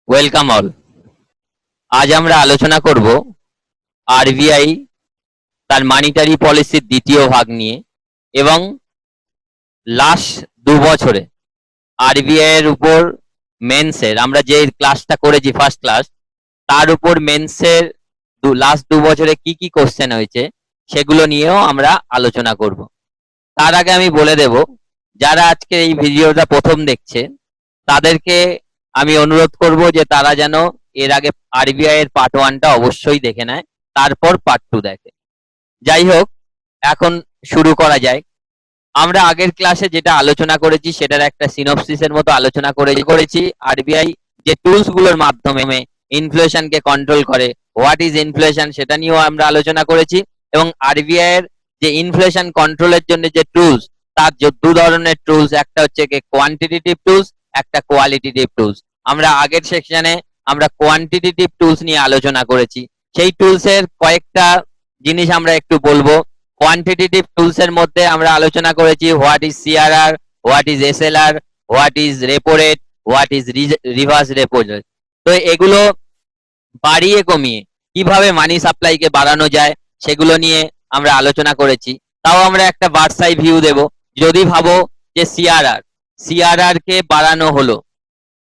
Welcome all. আজ আমরা আলোচনা করব আরবিআই তার মানিটারি পলিসির দ্বিতীয় ভাগ নিয়ে এবং লাস্ট 2 বছরে আরবিআই এর উপর মেন্সের আমরা যে ক্লাসটা করেছি ফার্স্ট ক্লাস, তার উপর মেন্সের লাস্ট 2 বছরে কি কি কোশ্চেন হয়েছে সেগুলো নিয়েও আমরা আলোচনা করব। তার আগে আমি বলে দেব, যারা আজকে এই ভিডিওটা প্রথম দেখছে তাদেরকে আমি অনুরোধ করব যে তারা যেন এর আগে আরবিআই এর পার্ট 1টা অবশ্যই দেখে নেয়, তারপর পার্ট 2 দেখে। যাই হোক, এখন শুরু করা যায়। আমরা আগের ক্লাসে যেটা আলোচনা করেছি সেটার একটা সিনপসিসের মতো আলোচনা করেছি আরবিআই যে টুলস গুলোর মাধ্যমে ইনফ্লেশনকে কন্ট্রোল করে, হোয়াট ইজ ইনফ্লেশন সেটা নিয়েও আমরা আলোচনা করেছি। এবং আরবিআই এর যে ইনফ্লেশন কন্ট্রোলের জন্য যে টুলস, তার যে 2 ধরনের টুলস, একটা হচ্ছে কোয়ান্টিটেটিভ টুলস, একটা কোয়ালিটেটিভ টুলস। আমরা আগের সেকশনে আমরা কোয়ান্টিটেটিভ টুলস নিয়ে আলোচনা করেছি। সেই টুলস এর কয়েকটা জিনিস আমরা একটু বলবো। কোয়ান্টিটেটিভ টুলস এর মধ্যে আমরা আলোচনা করেছি what is CRR, what is SLR, what is repo rate, what is reverse repo rate. তো এগুলো বাড়িয়ে কমিয়ে কিভাবে মানি সাপ্লাইকে বাড়ানো যায় সেগুলো নিয়ে আমরা আলোচনা করেছি। তাও আমরা একটা বার্ডস আই ভিউ দেব। যদি ভাবো যে সিআরআর কে বাড়ানো হলো,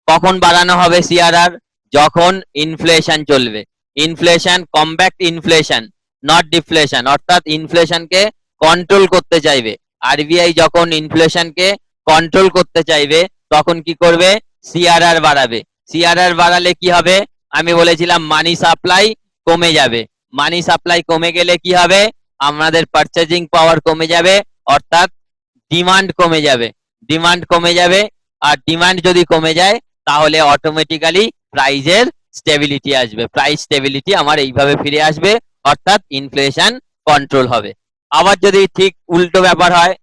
কখন বাড়ানো হবে সিআরআর? যখন ইনফ্লেশন চলবে। Inflation, combat inflation, not deflation, অর্থাৎ ইনফ্লেশনকে কন্ট্রোল করতে চাইবে। আরবিআই যখন ইনফ্লেশনকে কন্ট্রোল করতে চাইবে তখন কি করবে? সিআরআর বাড়াবে। সিআরআর বাড়ালে কি হবে? আমি বলেছিলাম মানি সাপ্লাই কমে যাবে। মানি সাপ্লাই কমে গেলে কি হবে? আমাদের পারচেজিং পাওয়ার কমে যাবে, অর্থাৎ ডিমান্ড কমে যাবে। ডিমান্ড কমে যাবে, আর ডিমান্ড যদি কমে যায় তাহলে অটোমেটিক্যালি প্রাইজের স্টেবিলিটি আসবে। প্রাইস স্টেবিলিটি আমার এইভাবে ফিরে আসবে, অর্থাৎ ইনফ্লেশন কন্ট্রোল হবে। আবার যদি ঠিক উল্টো ব্যাপার হয়,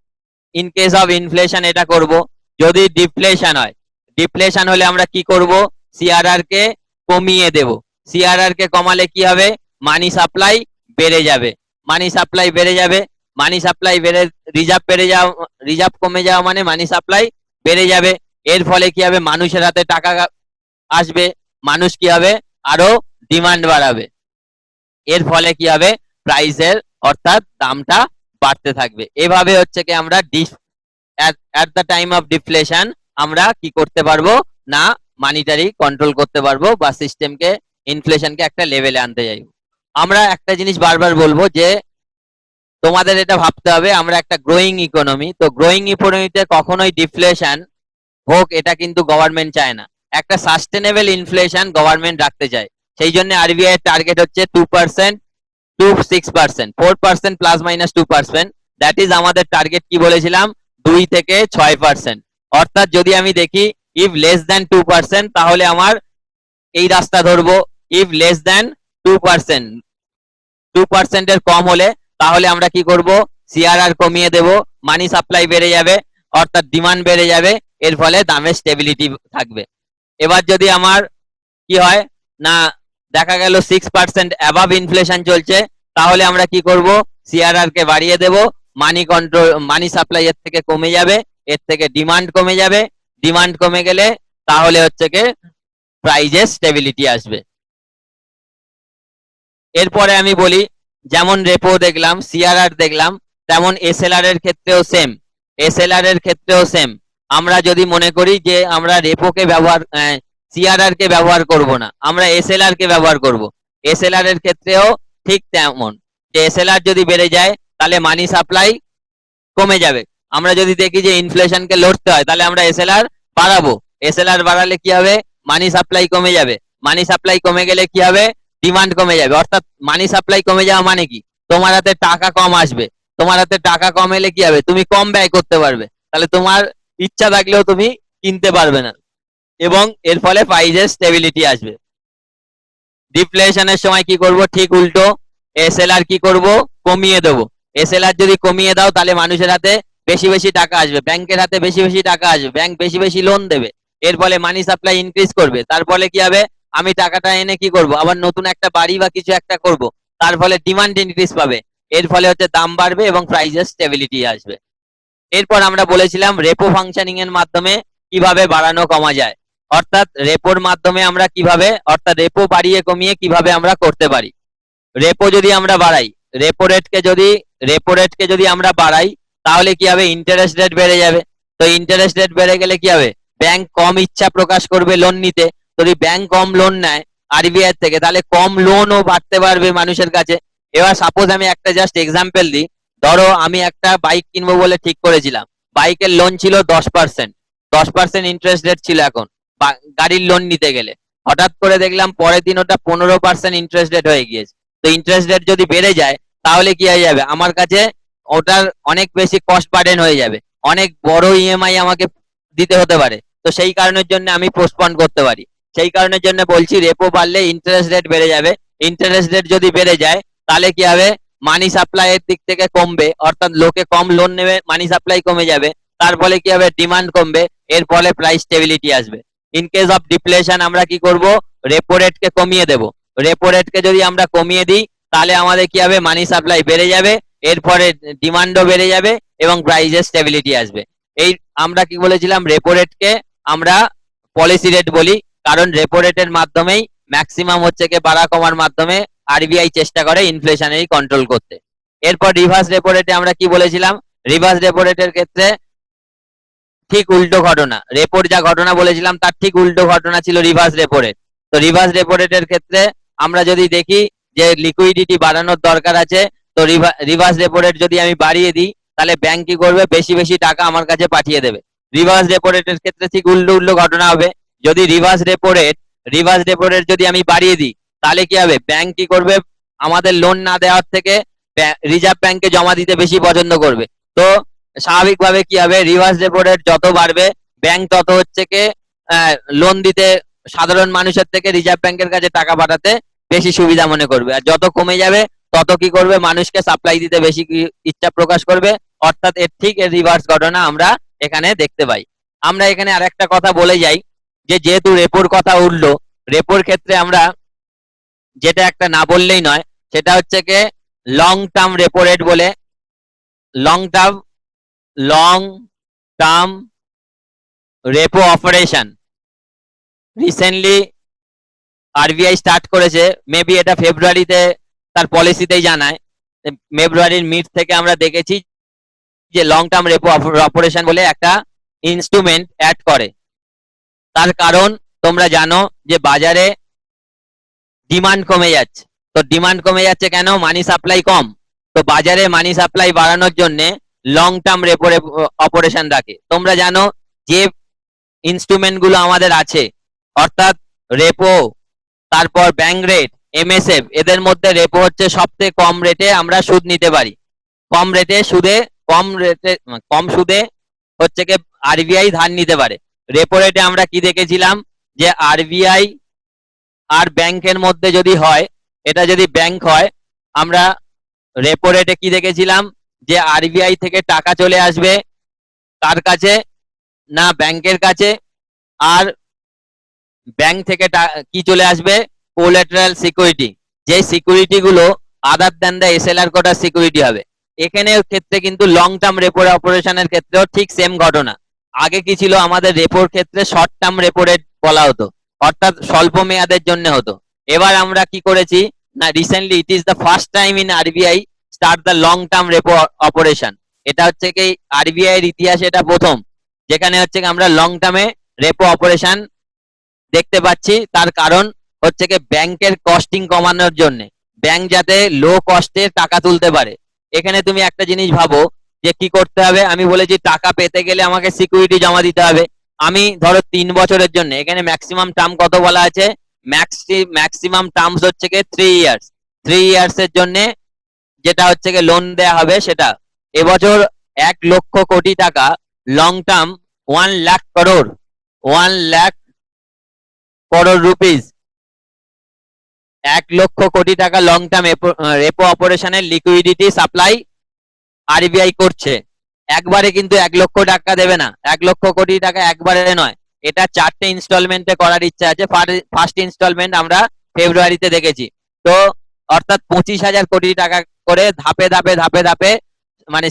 ইন কেস অফ ইনফ্লেশন এটা করব। যদি ডিফ্লেশন হয়, ডিফ্লেশন হলে আমরা কি করব? সিআরআর কে কমিয়ে দেব। সিআরআর কে কমালে কি হবে? মানি সাপ্লাই বেড়ে যাবে। মানি সাপ্লাই বেড়ে যাবে, মানি সাপ্লাই বেড়ে রিজার্ভ বেড়ে যাওয়া, রিজার্ভ কমে যাওয়া মানে মানি সাপ্লাই বেড়ে যাবে। এর ফলে কি হবে? মানুষের হাতে টাকা আসবে, মানুষ কি হবে? আরো ডিমান্ড বাড়াবে। এর ফলে কি হবে? প্রাইসের অর্থাৎ দামটা বাড়তে থাকবে। এভাবে হচ্ছে কি আমরা at the time of deflation আমরা কি করতে পারবো না, মানিটারি কন্ট্রোল করতে পারবো বা সিস্টেমকে, ইনফ্লেশনকে একটা লেভেলে আনতে চাইবো। আমরা একটা জিনিস বারবার বলবো যে তোমাদের এটা ভাবতে হবে আমরা একটা গ্রোয়িং ইকোনমি, তো গ্রোয়িং ইকোনমিতে কখনোই ডিফ্লেশন হোক এটা কিন্তু গভর্নমেন্ট চায় না। একটা সাস্টেনেবল ইনফ্লেশন গভর্নমেন্ট রাখতে চায়। সেই জন্য আরবিআই এর টার্গেট হচ্ছে 2% to 6%, 4% plus minus 2%। That is আমাদের টার্গেট। কি বলেছিলাম? 2 থেকে 6%। অর্থাৎ যদি আমি দেখি ইফ লেস দ্যান 2% তাহলে আমার এই রাস্তা ধরবো। ইফ লেস দ্যান 2%, 2% এর কম হলে তাহলে আমরা কি করব? সিআরআর কমিয়ে দেব, মানি সাপ্লাই বেড়ে যাবে, অর্থাৎ ডিমান্ড বেড়ে যাবে। এর ফলে দামের স্টেবিলিটি থাকবে। এবার যদি আমার কি হয় না, দেখা গেল 6% অ্যাবাভ ইনফ্লেশন চলছে, তাহলে আমরা কি করব? সিআরআর কে বাড়িয়ে দেব, মানি কন্ট্রোল, মানি সাপ্লাই এর থেকে কমে যাবে, এর থেকে ডিমান্ড কমে যাবে। ডিমান্ড কমে গেলে তাহলে হচ্ছে কি প্রাইজের স্টেবিলিটি আসবে। এরপরে আমি বলি, যেমন রেপো দেখলাম, সিআরআর দেখলাম, তেমন এসএলআর এর ক্ষেত্রেও সেম। এসএলআর এর ক্ষেত্রেও সেম। আমরা যদি মনে করি যে আমরা রেপোকে ব্যবহার, সিআরআর কে ব্যবহার করব না, আমরা এসএলআর কে ব্যবহার করব। এসএলআর এর ক্ষেত্রেও ঠিক তেমন, যে এসএলআর যদি বেড়ে যায় তাহলে মানি সাপ্লাই কমে যাবে। আমরা যদি দেখি যে ইনফ্লেশনকে লড়তে হয় তাহলে আমরা এসএলআর বাড়াবো। এসএলআর বাড়ালে কি হবে? মানি সাপ্লাই কমে যাবে। মানি সাপ্লাই কমে গেলে কি হবে? ডিমান্ড কমে যাবে। অর্থাৎ মানি সাপ্লাই কমে যাওয়া মানে কি? তোমার হাতে টাকা কম আসবে। তোমার হাতে টাকা কম এলে কি হবে? তুমি কম ব্যয় করতে পারবে। তাহলে তোমার ইচ্ছা থাকলেও তুমি কিনতে পারবে না, এবং এর ফলে প্রাইসের স্টেবিলিটি আসবে। ডিফ্লেশনের সময় কি করব? ঠিক উল্টো, এসএলআর কি করব? কমিয়ে দেবো। এসএলআর যদি কমিয়ে দাও তাহলে মানুষের হাতে বেশি বেশি টাকা আসবে, ব্যাংকের হাতে বেশি বেশি টাকা আসবে, ব্যাংক বেশি বেশি লোন দেবে। এর ফলে মানি সাপ্লাই ইনক্রিজ করবে। তার ফলে কি হবে? আমি টাকাটা এনে কি করব? আবার নতুন একটা বাড়ি বা কিছু একটা করব। তার ফলে ডিমান্ড ইনক্রিজ পাবে। এর ফলে হচ্ছে দাম বাড়বে এবং প্রাইসের স্টেবিলিটি আসবে। এরপর আমরা বলেছিলাম রেপো ফাংশনিং এর মাধ্যমে কিভাবে বাড়ানো কমা যায়। অর্থাৎ রেপোর মাধ্যমে আমরা কিভাবে, অর্থাৎ রেপো বাড়িয়ে কমিয়ে কিভাবে আমরা করতে পারি। রেপো যদি আমরা বাড়াই, রেপো রেটকে যদি আমরা বাড়াই, তাহলে কি হবে, ইন্টারেস্ট রেট বেড়ে যাবে। তো ইন্টারেস্ট রেট বেড়ে গেলে কি হবে, ব্যাংক কম ইচ্ছা প্রকাশ করবে লোন নিতে। যদি ব্যাংক কম লোন নেয় আরবিআই থেকে, তাহলে কম লোনও বাড়তে পারবে মানুষের কাছে। এবার সাপোজ আমি একটা জাস্ট এক্সাম্পল দিই। ধরো আমি একটা বাইক কিনবো বলে ঠিক করেছিলাম, বাইকের লোন ছিল 10%, 10% ইন্টারেস্ট রেট ছিল। এখন গাড়ির লোন নিতে গেলে হঠাৎ করে দেখলাম পরের দিন ওটা 15% ইন্টারেস্ট রেট হয়ে গিয়েছে। তো ইন্টারেস্ট রেট যদি বেড়ে যায়, তাহলে কি হয়ে যাবে, আমার কাছে ওটার অনেক বেশি কস্ট বার্ডেন হয়ে যাবে, অনেক বড় ইএমআই আমাকে দিতে হতে পারে। তো সেই কারণের জন্য আমি পোস্টপন করতে পারি। সেই কারণের জন্য বলছি, রেপো বাড়লে ইন্টারেস্ট রেট বেড়ে যাবে। ইন্টারেস্ট রেট যদি বেড়ে যায়, তাহলে কি হবে, মানি সাপ্লাই এর দিক থেকে কমবে, অর্থাৎ লোকে কম লোন নেবে, মানি সাপ্লাই কমে যাবে। তার ফলে কি হবে, ডিমান্ড কমবে, এর ফলে প্রাইস স্টেবিলিটি আসবে। ইন কেস অফ ডিফ্লেশন আমরা কি করব, রেপো রেটকে কমিয়ে দেব। রেপো রেটকে যদি আমরা কমিয়ে দিই, তাহলে আমাদের কি হবে, মানি সাপ্লাই বেড়ে যাবে, এরপরে ডিমান্ডও বেড়ে যাবে এবং প্রাইসের স্টেবিলিটি আসবে। এই আমরা কি বলেছিলাম, রেপো রেটকে আমরা পলিসি রেট বলি, কারণ রেপো রেটের মাধ্যমেই ম্যাক্সিমাম হচ্ছে কি বাড়া কমার মাধ্যমে আরবিআই চেষ্টা করে ইনফ্লেশনারি কন্ট্রোল করতে। এরপর রিভার্স রেপো রেটে আমরা কি বলেছিলাম, রিভার্স রেপো রেটের ক্ষেত্রে ঠিক উল্টো ঘটনা, রেপোর যা ঘটনা বলেছিলাম তার ঠিক উল্টো ঘটনা ছিল রিভার্স রেপো রেট। তো রিভার্স রেপো রেটের ক্ষেত্রে আমরা যদি দেখি যে লিকুইডিটি বাড়ানোর দরকার আছে, তো রিভার্স রেপো রেট যদি আমি বাড়িয়ে দিই, তাহলে ব্যাংক কি করবে, বেশি বেশি টাকা আমার কাছে পাঠিয়ে দেবে। রিভার্স রেপো রেটের ক্ষেত্রে ঠিক উল্টো উল্টো ঘটনা হবে। যদি রিভার্স রেপো রেট যদি আমি বাড়িয়ে দিই, তাহলে কি হবে, ব্যাংক কি করবে, আমাদের লোন না দেওয়ার থেকে রিজার্ভ ব্যাংকে জমা দিতে বেশি পছন্দ করবে। তো স্বাভাবিকভাবে কি হবে, রিভার্স রেপো রেট যত বাড়বে, ব্যাংক তত হচ্ছে কি লোন দিতে, সাধারণ মানুষের থেকে রিজার্ভ ব্যাংকের কাছে টাকা পাঠাতে বেশি সুবিধা মনে করবে। আর যত কমে যাবে, তত কি করবে, মানুষকে সাপ্লাই দিতে বেশি ইচ্ছা প্রকাশ করবে। অর্থাৎ এর ঠিক এর রিভার্স ঘটনা আমরা এখানে দেখতে পাই। আমরা এখানে আরেকটা কথা বলে যাই, যে যেহেতু রেপোর কথা উঠলো, রেপোর ক্ষেত্রে আমরা যেটা একটা না বললেই নয়, সেটা হচ্ছে কি লং টার্ম রেপো রেট বলে। Long term repo operation recently RBI start করেছে। মেবি এটা ফেব্রুয়ারিতে তার পলিসিতেই জানায়। ফেব্রুয়ারির মিড থেকে আমরা দেখেছি যে লং টার্ম রেপো অপারেশন বলে একটা ইনস্ট্রুমেন্ট অ্যাড করে। তার কারণ তোমরা জানো যে বাজারে ডিমান্ড কমে যাচ্ছে। তো ডিমান্ড কমে যাচ্ছে কেন, মানি সাপ্লাই কম। তো বাজারে মানি সাপ্লাই বাড়ানোর জন্য লং টার্ম রেপো অপারেশন রাখে। তোমরা জানো যে ইনস্ট্রুমেন্ট গুলো আমাদের আছে, অর্থাৎ রেপো, তারপর ব্যাংক রেট, এমএসএফ, এদের মধ্যে রেপো হচ্ছে সবথেকে কম রেটে আমরা সুদ নিতে পারি। কম সুদে হচ্ছে কি আরবিআই ধার নিতে পারে। রেপো রেটে আমরা কি দেখেছিলাম, যে আরবিআই আর ব্যাংকের মধ্যে যদি হয়, এটা যদি ব্যাংক হয়, আমরা রেপো রেটে কি দেখেছিলাম, যে আরবিআই থেকে টাকা চলে আসবে কার কাছে, না ব্যাংকের কাছে। আর ব্যাংক থেকে কি চলে আসবে, কোলাটেরাল সিকিউরিটি, যে সিকিউরিটি গুলো আদার দ্যান দ্য এসএলআর কোটার সিকিউরিটি হবে। এখানে ক্ষেত্রে কিন্তু লং টার্ম রেপো অপারেশনের ক্ষেত্রেও ঠিক সেম ঘটনা। আগে কি ছিল, আমাদের রেপোর ক্ষেত্রে শর্ট টার্ম রেপো রেট বলা হতো, অর্থাৎ স্বল্প মেয়াদের জন্য হতো। এবার আমরা কি করেছি, না recently it is the first time in RBI start the long term repo operation. এটা হচ্ছে কি আরবিআই এর ইতিহাসে এটা প্রথম, যেখানে হচ্ছে কি আমরা লং টার্মে রেপো অপারেশন দেখতে পাচ্ছি। তার কারণ হচ্ছে কি ব্যাংকের কস্টিং কমানোর জন্য, ব্যাংক যাতে লো কস্টে টাকা তুলতে পারে। এখানে তুমি একটা জিনিস ভাবো, যে কি করতে হবে, আমি বলেছি টাকা পেতে গেলে আমাকে সিকিউরিটি জমা দিতে হবে। আমি ধরো 3 বছরের জন্য, এখানে ম্যাক্সিমাম টার্ম কত বলা আছে, ম্যাক্সিমাম টার্মস হচ্ছে কি 3 ইয়ার্স। 3 ইয়ার্স এর জন্য যেটা হচ্ছে কি লোন দেয়া হবে, সেটা এবছর 1,00,000 কোটি টাকা লং টার্ম, 1,00,000 রুপিস, 1,00,000 কোটি টাকা লং টার্ম রেপো অপারেশনের লিকুইডিটি সাপ্লাই আরবিআই করছে। একবারে কিন্তু 1,00,000 টাকা দেবে না, 1,00,000 কোটি টাকা একবারে নয়, এটা 4টে ইনস্টলমেন্টে করার ইচ্ছা আছে। ফার্স্ট ইনস্টলমেন্ট আমরা ফেব্রুয়ারিতে দেখেছি। তো অর্থাৎ 25,000 কোটি টাকা করে ধাপে ধাপে ধাপে ধাপে, মানে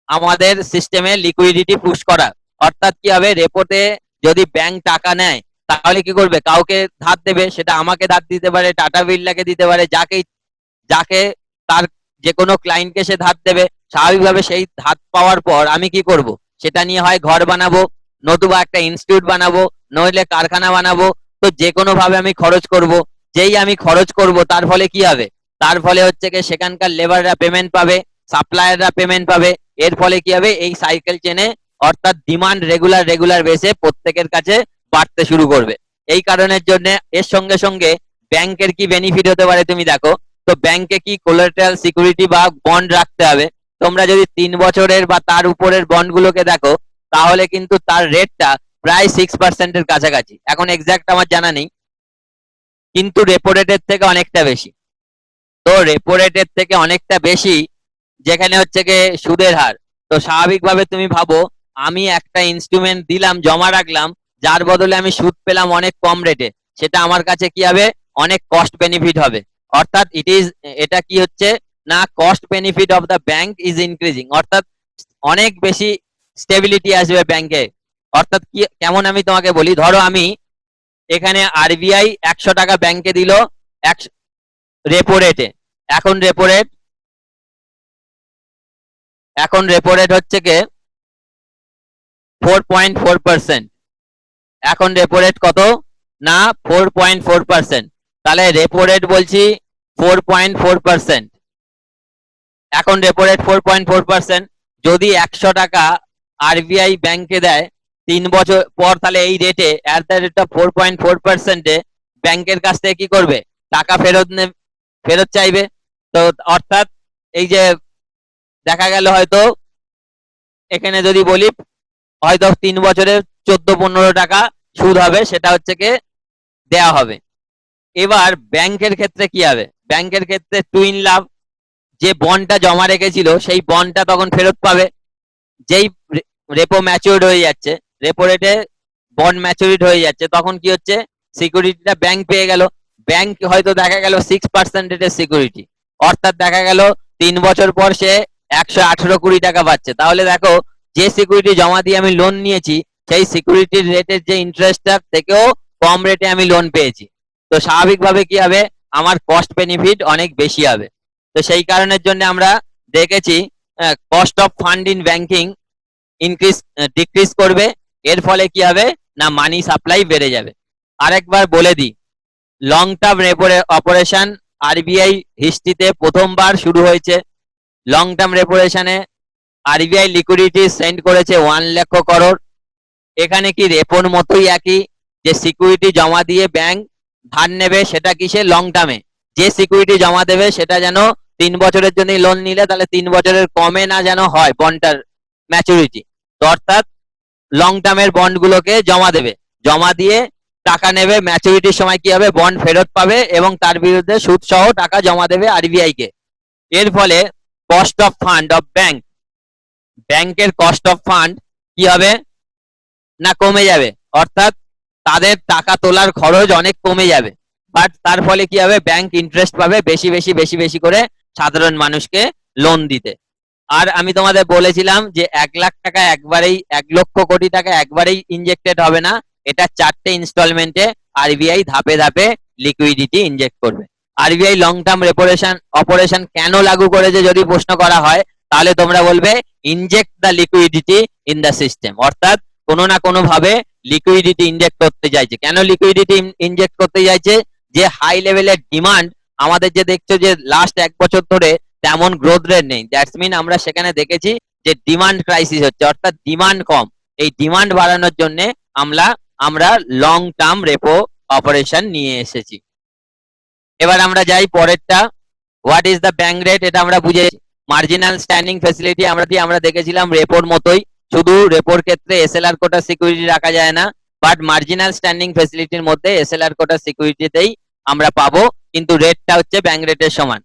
আমাদের সিস্টেমে লিকুইডিটি পুশ করা। অর্থাৎ কি হবে, রেপোতে যদি ব্যাংক টাকা নেয়, তাহলে কি করবে? কাউকে ধার দেবে, সেটা আমাকে ধার দিতে পারে, টাটা বিড়লাকে দিতে পারে, যাকে তার যে কোনো ক্লায়েন্টকে সে ধার দেবে। স্বাভাবিকভাবে সেই ধার পাওয়ার পর আমি কি করব? সেটা নিয়ে হয় ঘর বানাবো, নতুবা একটা ইনস্টিটিউট বানাবো, নইলে কারখানা বানাবো। তো যে কোনো ভাবে আমি খরচ করব। যেই আমি খরচ করব তার ফলে কি হবে? তার ফলে হচ্ছে কি সেখানকার লেবাররা পেমেন্ট পাবে, সাপ্লায়াররা পেমেন্ট পাবে। এর ফলে কি হবে? এই সাইকেল চেনে অর্থাৎ ডিমান্ড রেগুলার বেসে প্রত্যেকের কাছে বাড়তে শুরু করবে। এই কারণের জন্য এর সঙ্গে সঙ্গে ব্যাংকের কি বেনিফিট হতে পারে তুমি দেখো। তো ব্যাংকে কি কোলাটেরাল সিকিউরিটি বা বন্ড রাখতে হবে। তোমরা যদি 3 বছরের বা তার উপরের বন্ড গুলোকে দেখো, তাহলে কিন্তু তার রেটটা প্রায় 6% কাছাকাছি। এখন এক্সাক্ট আমার জানা নেই, কিন্তু রেপো রেটের থেকে অনেকটা বেশি। তো রেপো রেটের থেকে অনেকটা বেশি যেখানে হচ্ছে গিয়ে সুদের হার। তো স্বাভাবিকভাবে তুমি ভাবো, আমি একটা ইনস্ট্রুমেন্ট দিলাম, জমা রাখলাম, যার বদলে আমি সুদ পেলাম অনেক কম রেটে। সেটা আমার কাছে কি হবে? অনেক কস্ট বেনিফিট হবে। অর্থাৎ এটা কি হচ্ছে না, cost benefit of the bank is increasing. অর্থাৎ অনেক বেশি স্টেবিলিটি আসবে ব্যাংকে। অর্থাৎ কি কেমন আমি তোমাকে বলি, ধরো আমি এখানে আরবিআই 100 টাকা ব্যাংকে দিল রেপো রেটে। এখন রেপো রেট এখন রেপো রেট হচ্ছে কে 4.4%। এখন রেপো রেট কত? না, 4.4%। তাহলে রেপো রেট বলছি 4.4%। এখন রেপো রেট 4.4%। যদি 100 টাকা আরবিআই ব্যাংকে দেয় 3 বছর পর, তাহলে এই রেটে অ্যাট দ্য রেট অফ 4.4%-এ ব্যাংকের কাছ থেকে কি করবে? টাকা ফেরত চাইবে। তো অর্থাৎ এই যে দেখা গেল হয়তো এখানে যদি বলি হয়তো 3 বছরে 14-15 টাকা সুদ হবে, সেটা হচ্ছে কি দেয়া হবে। এবার ব্যাংকের ক্ষেত্রে কি হবে? ব্যাংকের ক্ষেত্রে টুইন লাভ, যে বন্ডটা জমা রেখেছিল সেই বন্ডটা তখন ফেরত পাবে। যেই রেপো ম্যাচিউরড হয়ে যাচ্ছে, রেপো রেটে বন্ড ম্যাচুরিট হয়ে যাচ্ছে, তখন কি হচ্ছে? সিকিউরিটিটা ব্যাংক পেয়ে গেল। ব্যাংক হয়তো দেখা গেল 6% রেটের সিকিউরিটি। অর্থাৎ দেখা গেল 3 বছর পর সে 118 কোটি টাকা পাচ্ছে। তাহলে দেখো, যে সিকিউরিটি জমা দিয়ে আমি লোন নিয়েছি, সেই সিকিউরিটির রেটের যে ইন্টারেস্টটা থেকেও কম রেটে আমি লোন পেয়েছি। তো স্বাভাবিকভাবে কি হবে? আমার কস্ট বেনিফিট অনেক বেশি হবে। তো সেই কারণের জন্য আমরা দেখেছি cost of fund in banking decrease করবে। এর ফলে কি হবে? না, মানি সাপ্লাই বেড়ে যাবে। আরেকবার বলে দিই, long term repo operation RBI হিস্ট্রিতে প্রথমবার শুরু হয়েছে। লং টার্ম রেপোরেশনে আরবিআই লিকুইডিটি সেন্ড করেছে 1,00,000 crore। এখানে কি রেপোর মতোই একই, যে সিকিউরিটি জমা দিয়ে ব্যাংক ধার নেবে, সেটা কিসে? লং টার্মে। যে সিকিউরিটি জমা দেবে সেটা যেন 3 বছরের জন্য লোন নিলে তাহলে 3 বছরের কমে না যেন হয় বন্ডটার ম্যাচুরিটি। তো অর্থাৎ লং টার্মের বন্ড গুলোকে জমা দেবে, জমা দিয়ে টাকা নেবে, ম্যাচুরিটির সময় কি হবে? বন্ড ফেরত পাবে এবং তার বিরুদ্ধে সুদ সহ টাকা জমা দেবে আরবিআই কে। এর ফলে কস্ট অফ ফান্ড অফ ব্যাংকের কস্ট অফ ফান্ড কি হবে? না, কমে যাবে। অর্থাৎ তাদের টাকা তোলার খরচ অনেক কমে যাবে। বাট তার ফলে কি হবে? ব্যাংক ইন্টারেস্ট পাবে বেশি করে সাধারণ মানুষকে লোন দিতে। আর আমি তোমাদের বলেছিলাম যে 1,00,000 টাকা একবারেই, 1,00,000 কোটি টাকা একবারেই ইনজেক্টেড হবে না। এটা 4টে ইনস্টলমেন্টে আরবিআই ধাপে ধাপে লিকুইডিটি ইনজেক্ট করবে। আরবিআই লং টার্ম অপারেশন কেন লাগু করেছে যদি প্রশ্ন করা হয়, তাহলে তোমরা বলবে inject the liquidity in the system. অর্থাৎ কোনো না কোনো ভাবে লিকুইডিটি ইনজেক্ট করতে চাইছে। কেন লিকুইডিটি ইনজেক্ট করতে চাইছে? যে হাই লেভেলের ডিমান্ড আমাদের, যে দেখছো যে লাস্ট 1 বছর ধরে তেমন গ্রোথ রেট নেই, দ্যাটস মিন আমরা সেখানে দেখেছি যে ডিমান্ড ক্রাইসিস হচ্ছে, অর্থাৎ ডিমান্ড কম। এই ডিমান্ড বাড়ানোর জন্য আমরা লং টার্ম রেপো অপারেশন নিয়ে এসেছি। এবার আমরা যাই পরেরটা, what is the bank rate. এটা আমরা বুঝেছি। মার্জিনাল স্ট্যান্ডিং ফ্যাসিলিটি আমরা দেখেছিলাম রেপোর মতোই, শুধু রেপোর ক্ষেত্রে এসএলআর কোটা সিকিউরিটি রাখা যায় না, বাট মার্জিনাল স্ট্যান্ডিং ফ্যাসিলিটির মধ্যে এসএলআর কোটা সিকিউরিটিতেই আমরা পাবো, কিন্তু রেটটা হচ্ছে ব্যাংক রেটের সমান।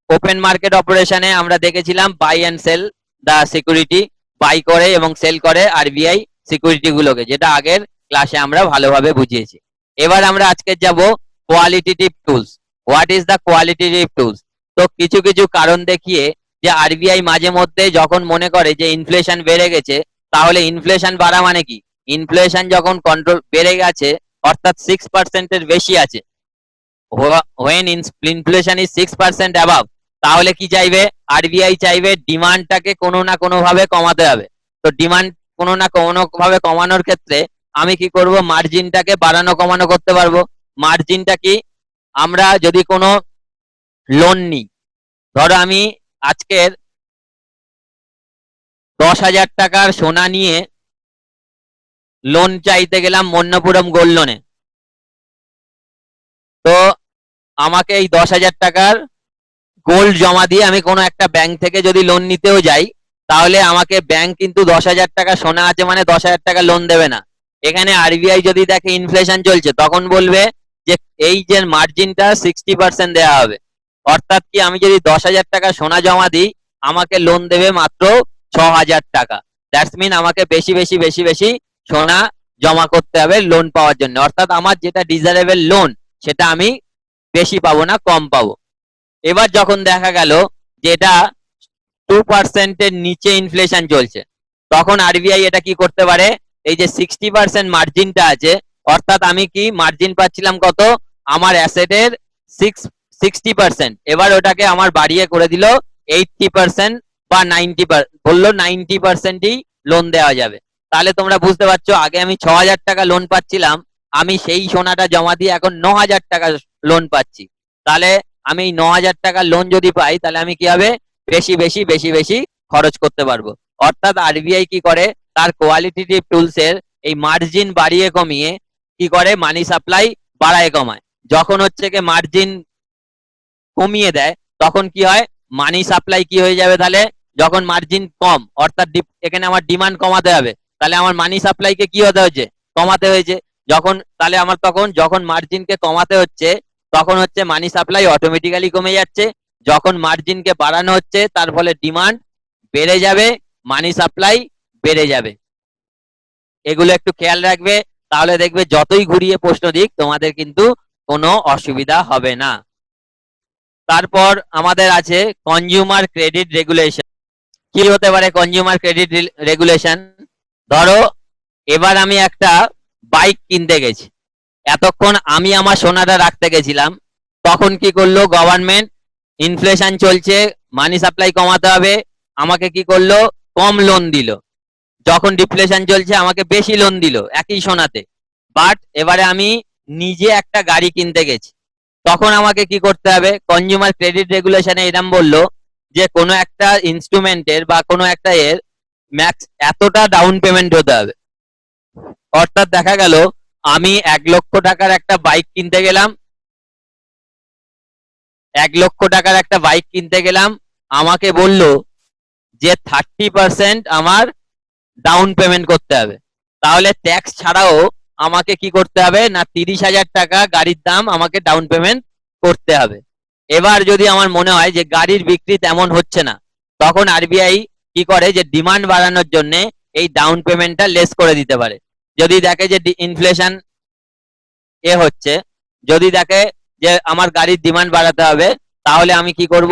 ওপেন মার্কেট অপারেশনে আমরা দেখেছিলাম buy and sell the security, buy করে এবং সেল করে আরবিআই সিকিউরিটি গুলোকে, যেটা আগের ক্লাসে আমরা ভালোভাবে বুঝিয়েছি। এবার আমরা আজকে যাব qualitative tools. What is the qualitative tools? তো কিছু কিছু কারণ দেখিয়ে যে আরবিআই মাঝে মধ্যে যখন মনে করে যে ইনফ্লেশন বেড়ে গেছে, তাহলে ইনফ্লেশন বাড়া মানে কি? ইনফ্লেশন যখন কন্ট্রোল বেড়ে গেছে, অর্থাৎ 6% বেশি আছে, when inflation is 6% above, তাহলে কি চাইবে আরবিআই? চাইবে ডিমান্ডটাকে কোনো না কোনো ভাবে কমাতে হবে। তো ডিমান্ড কোনো না কোনো ভাবে কমানোর ক্ষেত্রে আমি কি করব? মার্জিনটাকে বাড়ানো কমানো করতে পারবো। মার্জিনটা কি? আমরা যদি কোনো লোন নিই, ধরো আমি আজকের 10,000 টাকার সোনা নিয়ে লোন চাইতে গেলাম মন্নপুরম গোল্ড লোনে। তো আমাকে এই 10,000 টাকার গোল্ড জমা দিয়ে আমি কোনো একটা ব্যাংক থেকে যদি লোন নিতেও যাই, তাহলে আমাকে ব্যাংক কিন্তু 10,000 টাকা সোনা আছে মানে 10,000 টাকা লোন দেবে না। এখানে আরবিআই যদি দেখে ইনফ্লেশন চলছে, তখন বলবে যে এই যে মার্জিনটা 60% দেওয়া হবে। অর্থাৎ কি, আমি যদি 10,000 টাকা সোনা জমা দিই, আমাকে লোন দেবে মাত্র 6,000 টাকা। দ্যাটস মিন আমাকে বেশি বেশি বেশি বেশি সোনা জমা করতে হবে লোন পাওয়ার জন্য। অর্থাৎ আমার যেটা ডিজারেবল লোন, সেটা আমি বেশি পাবো না, কম পাবো। এবার যখন দেখা গেল যে এটা 2% এর নিচে ইনফ্লেশন চলছে, তখন আরবিআই এটা কি করতে পারে? এই যে 60% মার্জিনটা আছে, অর্থাৎ আমি কি মার্জিন পাচ্ছিলাম কত? আমার অ্যাসেটের 60%, এবার ওটাকে আমার বাড়িয়ে করে দিল 80% বা 90%, বললো 90%ই লোন দেওয়া যাবে। তাহলে তোমরা বুঝতে পারছো, আগে আমি 6,000 টাকা লোন পাচ্ছিলাম, আমি সেই সোনাটা জমা দিয়ে এখন 9,000 টাকা লোন পাচ্ছি। তাহলে আমি এই 9,000 টাকা লোন যদি পাই, তাহলে আমি কি হবে? বেশি বেশি বেশি বেশি খরচ করতে পারবো। অর্থাৎ আরবিআই কি করে? তার কোয়ালিটেটিভ টুলস এর এই মার্জিন বাড়িয়ে কমিয়ে কি করে? মানি সাপ্লাই বাড়ায় কমায়। যখন হচ্ছে কি মার্জিন কমিয়ে দেয়, তখন কি হয়? মানি সাপ্লাই কি হয়ে যাবে? তাহলে যখন মার্জিন কম, অর্থাৎ এখানে আমার ডিমান্ড কমাতে হবে, তাহলে আমার মানি সাপ্লাইকে কি হতে হয়েছে? কমাতে হয়েছে। যখন তাহলে আমার তখন যখন মার্জিনকে কমাতে হচ্ছে, তখন হচ্ছে মানি সাপ্লাই অটোমেটিক্যালি কমে যাচ্ছে। যখন মার্জিনকে বাড়ানো হচ্ছে, তার ফলে ডিমান্ড বেড়ে যাবে, মানি সাপ্লাই বেড়ে যাবে। এগুলো একটু খেয়াল রাখবে, তাহলে দেখবে যতই ঘুরিয়ে প্রশ্ন দিক, তোমাদের কিন্তু কোনো অসুবিধা হবে না। তারপর আমাদের আছে কনজিউমার ক্রেডিট রেগুলেশন। কি হতে পারে কনজিউমার ক্রেডিট রেগুলেশন? ধরো এবার আমি একটা বাইক কিনতে গেছি, এতক্ষণ আমি আমার সোনাটা রাখতে গেছিলাম, তখন কি করলো গভর্নমেন্ট? ইনফ্লেশন চলছে, মানি সাপ্লাই কমাতে হবে, আমাকে কি করলো? কম লোন দিল। যখন ডিফ্লেশন চলছে, আমাকে বেশি লোন দিল একই সোনাতে। বাট এবারে আমি নিজে একটা গাড়ি কিনতে গেছি, তখন আমাকে কি করতে হবে? কনজিউমার ক্রেডিট রেগুলেশনে এরকম বললো যে কোনো একটা ইনস্ট্রুমেন্টের বা কোনো একটা এর ম্যাক্স এতটা ডাউন পেমেন্ট হতে হবে। অর্থাৎ দেখা গেল আমি 1,00,000 টাকার একটা বাইক কিনতে গেলাম, 1,00,000 টাকার একটা বাইক কিনতে গেলাম, আমাকে বলল যে 30% আমার ডাউন পেমেন্ট করতে হবে। তাহলে ট্যাক্স ছাড়াও আমাকে কি করতে হবে? না 30,000 টাকা গাড়ির দাম আমাকে ডাউন পেমেন্ট করতে হবে। এবার যদি আমার মনে হয় যে গাড়ির বিক্রি তেমন হচ্ছে না, তখন আরবিআই কি করে? যে ডিমান্ড বাড়ানোর জন্য এই ডাউন পেমেন্টটা লেস করে দিতে পারে। যদি দেখে যে ইনফ্লেশন হচ্ছে, যদি দেখে যে আমার গাড়ির ডিমান্ড বাড়াতে হবে, তাহলে আমি কি করব?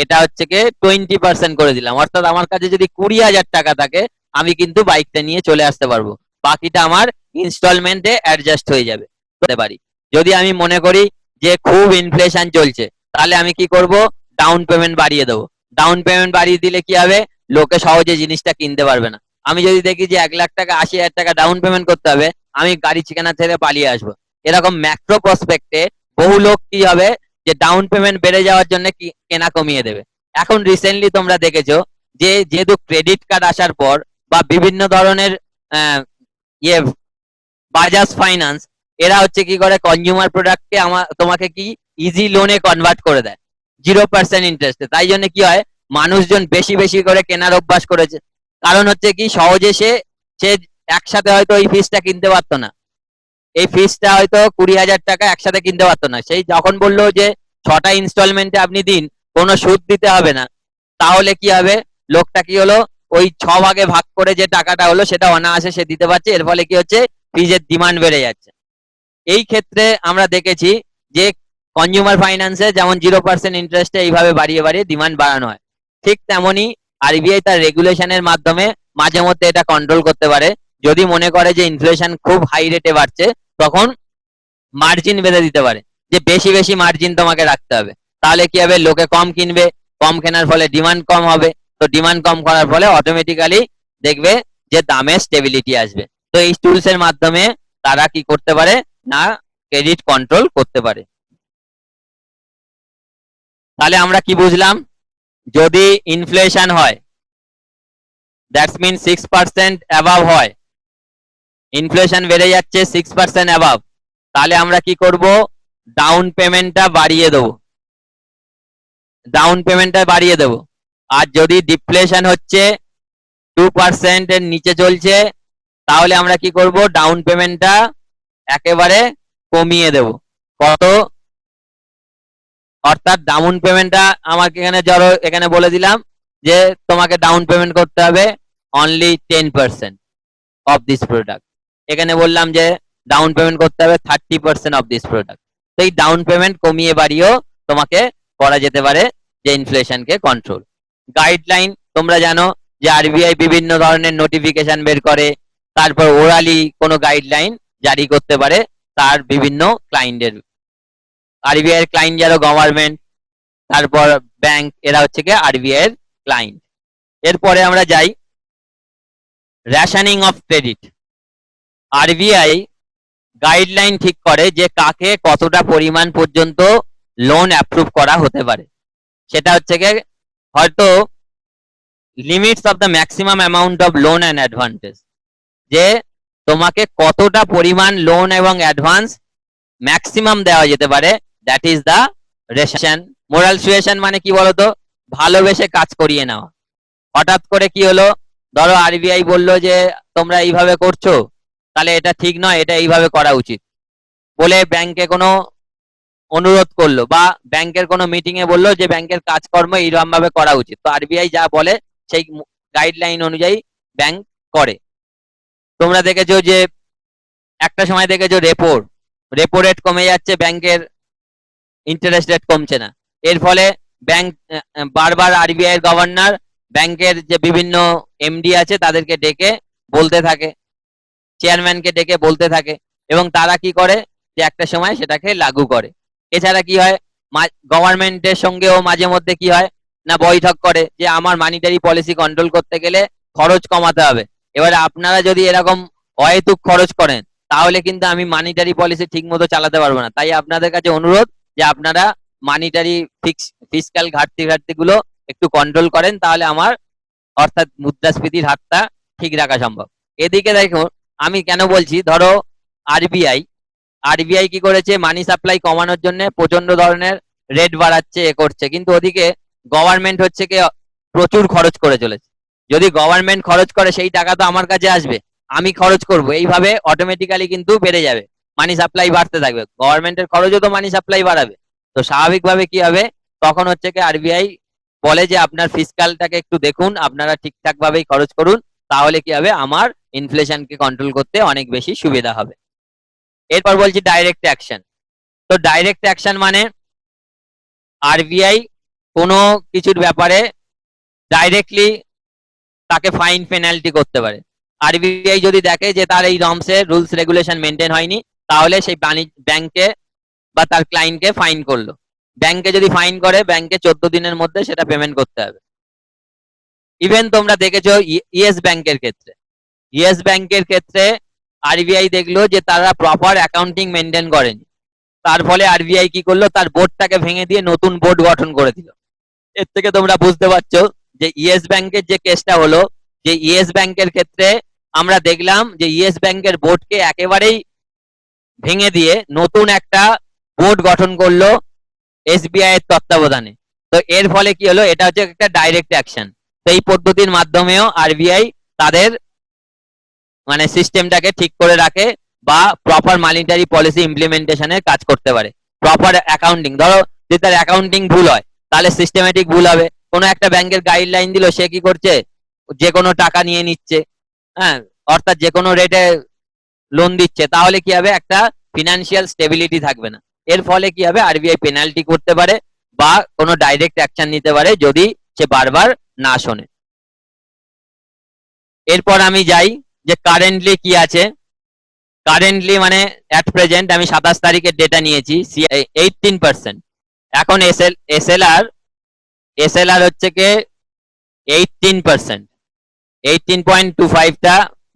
এটা হচ্ছে কি 20% করে দিলাম। অর্থাৎ আমার কাছে যদি 20,000 টাকা থাকে, আমি কিন্তু বাইকটা নিয়ে চলে আসতে পারবো, বাকিটা আমার ইনস্টলমেন্টে অ্যাডজাস্ট হয়ে যাবে করতে পারি। যদি আমি মনে করি যে খুব ইনফ্লেশন চলছে, তাহলে আমি কি করব? ডাউন পেমেন্ট বাড়িয়ে দেবো। ডাউন পেমেন্ট বাড়িয়ে দিলে কি হবে? লোকে সহজে জিনিসটা কিনতে পারবে না। আমি যদি দেখি যে 1,00,000 টাকা 80,000 টাকা ডাউন পেমেন্ট করতে হবে, আমি গাড়ি ঠিকানা থেকে পালিয়ে আসবো। এরকম ম্যাক্রো প্রসপেক্টে বহু লোক কি হবে? যে ডাউন পেমেন্ট বেড়ে যাওয়ার জন্য কেনা কমিয়ে দেবে। এখন রিসেন্টলি তোমরা দেখেছো যে যেহেতু ক্রেডিট কার্ড আসার পর বা বিভিন্ন ধরনের ইয়ে বাজাজ ফাইন্যান্স, এরা হচ্ছে কি করে? কনজিউমার প্রোডাক্টকে তোমাকে কি ইজি লোনে কনভার্ট করে দেয় 0% ইন্টারেস্টে। তাই জন্য কি হয়? মানুষজন বেশি বেশি করে কেনার অভ্যাস করেছে। কারণ হচ্ছে কি, সহজে সে একসাথে হয়তো এই ফিসটা কিনতে পারতো না, এই ফিসটা হয়তো 20,000 টাকা একসাথে কিনতে পারতো না। সেই যখন বললো যে 6টা ইনস্টলমেন্টে আপনি দিন, কোনো সুদ দিতে হবে না, তাহলে কি হবে? লোকটা কি হলো? ওই 6 ভাগে ভাগ করে যে টাকাটা হলো, সেটা অনায়াসে সে দিতে পারছে। এর ফলে কি হচ্ছে? ফিজের ডিমান্ড বেড়ে যাচ্ছে। এই ক্ষেত্রে আমরা দেখেছি যে কনজিউমার ফাইন্যান্সে যেমন 0% ইন্টারেস্টে এইভাবে বাড়িয়ে বাড়িয়ে ডিমান্ড বাড়ানো হয়, ঠিক তেমনই আরবিআই তার রেগুলেশনের মাধ্যমে মাঝে মধ্যে এটা কন্ট্রোল করতে পারে। যদি মনে করে যে ইনফ্লেশন খুব হাই রেটে বাড়ছে, তখন মার্জিন বেঁধে দিতে পারে যে বেশি বেশি মার্জিন তোমাকে রাখতে হবে। তাহলে কি হবে, লোকে কম কিনবে, কম কেনার ফলে ডিমান্ড কম হবে, তো ডিমান্ড কম করার ফলে অটোমেটিক্যালি দেখবে যে দামে স্টেবিলিটি আসবে। তো এই টুলস এর মাধ্যমে তারা কি করতে পারে না, ক্রেডিট কন্ট্রোল করতে পারে। তাহলে আমরা কি বুঝলাম, যদি ইনফ্লেশন হয়, দ্যাটস মিন 6% অ্যাবাভ হয়, ইনফ্লেশন বেড়ে যাচ্ছে 6% অ্যাবাভ, তাহলে আমরা কি করব, ডাউন পেমেন্টটা বাড়িয়ে দেবো, ডাউন পেমেন্টটা বাড়িয়ে দেবো। আর যদি ডিফ্লেশন হচ্ছে 2% এর নিচে চলছে, তাহলে আমরা কি করব, ডাউন পেমেন্টটা একেবারে কমিয়ে দেব। কত, অর্থাৎ ডাউন পেমেন্টটা আমাকে এখানে ধরো এখানে বলে দিলাম যে তোমাকে ডাউন পেমেন্ট করতে হবে অনলি 10% অফ দিস প্রোডাক্ট, এখানে বললাম যে ডাউন পেমেন্ট করতে হবে 30% অফ দিস প্রোডাক্ট। তো এই ডাউন পেমেন্ট কমিয়ে বাড়িয়েও তোমাকে করা যেতে পারে যে ইনফ্লেশনকে কন্ট্রোল। গাইডলাইন তোমরা জানো যে আরবিআই বিভিন্ন ধরনের নোটিফিকেশন বের করে, তারপর ওরালি কোনো গাইডলাইন জারি করতে পারে তার বিভিন্ন ক্লায়েন্টের। আরবিআই এর ক্লায়েন্ট যারা গভর্নমেন্ট, তারপর ব্যাংক, এরা হচ্ছে কি আরবিআই এর ক্লায়েন্ট। এরপরে আমরা যাই rationing of credit. RBI guideline ঠিক করে যে কাকে কতটা পরিমাণ পর্যন্ত লোন অ্যাপ্রুভ করা হতে পারে। সেটা হচ্ছে কি হয়তো limits of the maximum amount of loan and advantage, যে তোমাকে কতটা পরিমাণ লোন এবং অ্যাডভান্স ম্যাক্সিমাম দেওয়া যেতে পারে, that is the ration. Moral suasion মানে কি বলতো, ভালোবেসে কাজ করিয়ে নেওয়া। হঠাৎ করে কি হলো, ধরো আরবিআই বললো যে তোমরা এইভাবে করছো, তাহলে এটা ঠিক নয়, এটা এইভাবে করা উচিত বলে ব্যাংকে কোনো অনুরোধ করলো, বা ব্যাংকের কোনো মিটিং এ বললো যে ব্যাংকের কাজকর্ম এইরকম ভাবে করা উচিত, তো আরবিআই যা বলে সেই গাইডলাইন অনুযায়ী ব্যাংক করে। তোমরা দেখেছো যে একটা সময় দেখেছো রেপো রেট কমে যাচ্ছে, ব্যাংকের ইন্টারেস্ট রেট কমছে না। এর ফলে ব্যাংক বারবার আরবিআই এর গভর্নর ব্যাংকের যে বিভিন্ন এমডি আছে তাদেরকে ডেকে বলতে থাকে, চেয়ারম্যানকে ডেকে বলতে থাকে, এবং তারা কি করে যে একটা সময় সেটাকে লাগু করে। এছাড়া কি হয়, গভর্নমেন্টের সঙ্গেও মাঝে মধ্যে কি হয় না, বৈঠক করে যে আমার মানিটারি পলিসি কন্ট্রোল করতে গেলে খরচ কমাতে হবে। এবারে আপনারা যদি এরকম অহেতুক খরচ করেন, তাহলে কিন্তু আমি মানিটারি পলিসি ঠিক মতো চালাতে পারবো না। তাই আপনাদের কাছে অনুরোধ যে আপনারা মানিটারি ফিসক্যাল ঘাটতি গুলো একটু কন্ট্রোল করেন, তাহলে আমার অর্থাৎ মুদ্রাস্ফীতির হারটা ঠিক রাখা সম্ভব। এদিকে দেখো আমি কেন বলছি, ধরো আরবিআই কি করেছে, মানি সাপ্লাই কমানোর জন্য প্রচন্ড ধরনের রেট বাড়াচ্ছে, এ করছে, কিন্তু ওদিকে গভর্নমেন্ট হচ্ছে কি প্রচুর খরচ করে চলেছে। যদি গভর্নমেন্ট খরচ করে সেই টাকা তো আমার কাছে আসবে, আমি খরচ করব, এইভাবে অটোমেটিক্যালি কিন্তু বেড়ে যাবে, মানি সাপ্লাই বাড়তে থাকবে, গভর্নমেন্টের খরচও তো মানি সাপ্লাই বাড়াবে। তো স্বাভাবিকভাবে কি হবে, তখন হচ্ছে কি আরবিআই বলে যে আপনার ফিসকালটাকে একটু দেখুন, আপনারা ঠিকঠাক ভাবেই খরচ করুন, তাহলে কি হবে, আমার ইনফ্লেশনকে কন্ট্রোল করতে অনেক বেশি সুবিধা হবে। এরপর বলছি ডাইরেক্ট অ্যাকশন। তো ডাইরেক্ট অ্যাকশন মানে আরবিআই কোনো কিছুর ব্যাপারে ডাইরেক্টলি তাকে ফাইন পেনাল্টি করতে পারে। আরবিআই যদি দেখে যে তার এই নর্মসের রুলস রেগুলেশন মেনটেন হয়নি, তাহলে সেই ব্যাংকে বা তার ক্লায়েন্টকে ফাইন করলো। ব্যাংকে যদি ফাইন করে, ব্যাংকে 14 দিনের মধ্যে সেটা পেমেন্ট করতে হবে। ইভেন তোমরা দেখেছো ইয়েস ব্যাংকের ক্ষেত্রে, ইয়েস ব্যাংকের ক্ষেত্রে আরবিআই দেখলো যে তারা প্রপার অ্যাকাউন্টিং মেনটেন করেনি, তার ফলে আরবিআই কি করলো, তার বোর্ডটাকে ভেঙে দিয়ে নতুন বোর্ড গঠন করে দিল। এর থেকে তোমরা বুঝতে পারছো যে ইয়েস ব্যাংকের যে কেসটা হলো, যে ইয়েস ব্যাংকের ক্ষেত্রে আমরা দেখলাম যে ইয়েস ব্যাংকের বোর্ডকে একেবারেই ভেঙে দিয়ে নতুন একটা বোর্ড গঠন করলো এসবিআই এর তত্ত্বাবধানে। তো এর ফলে কি হলো, এটা হচ্ছে একটা ডাইরেক্ট অ্যাকশন। তো এই পদ্ধতির মাধ্যমেও আরবিআই তাদের মানে সিস্টেমটাকে ঠিক করে রাখে, বা প্রপার মানিটারি পলিসি ইমপ্লিমেন্টেশনের কাজ করতে পারে। প্রপার অ্যাকাউন্টিং, ধরো যদি তার অ্যাকাউন্টিং ভুল হয়, তাহলে সিস্টেমেটিক ভুল হবে। কোনো একটা ব্যাংকের গাইডলাইন দিল, সে কি করছে, যে কোনো টাকা নিয়ে নিচ্ছে, হ্যাঁ, অর্থাৎ যে কোনো রেটে লোন দিচ্ছে, তাহলে কি হবে, একটা ফিনান্সিয়াল স্টেবিলিটি থাকবে না। এর ফলে কি হবে, আরবিআই পেনাল্টি করতে পারে বা কোনো ডাইরেক্ট অ্যাকশন নিতে পারে যদি সে বারবার না শোনে। এরপর আমি যাই যে কারেন্টলি কি আছে। কারেন্টলি মানে অ্যাট প্রেজেন্ট আমি 27 তারিখের ডেটা নিয়েছি 18%। এখন এসএলআর হচ্ছে কি 18%, 18.25টা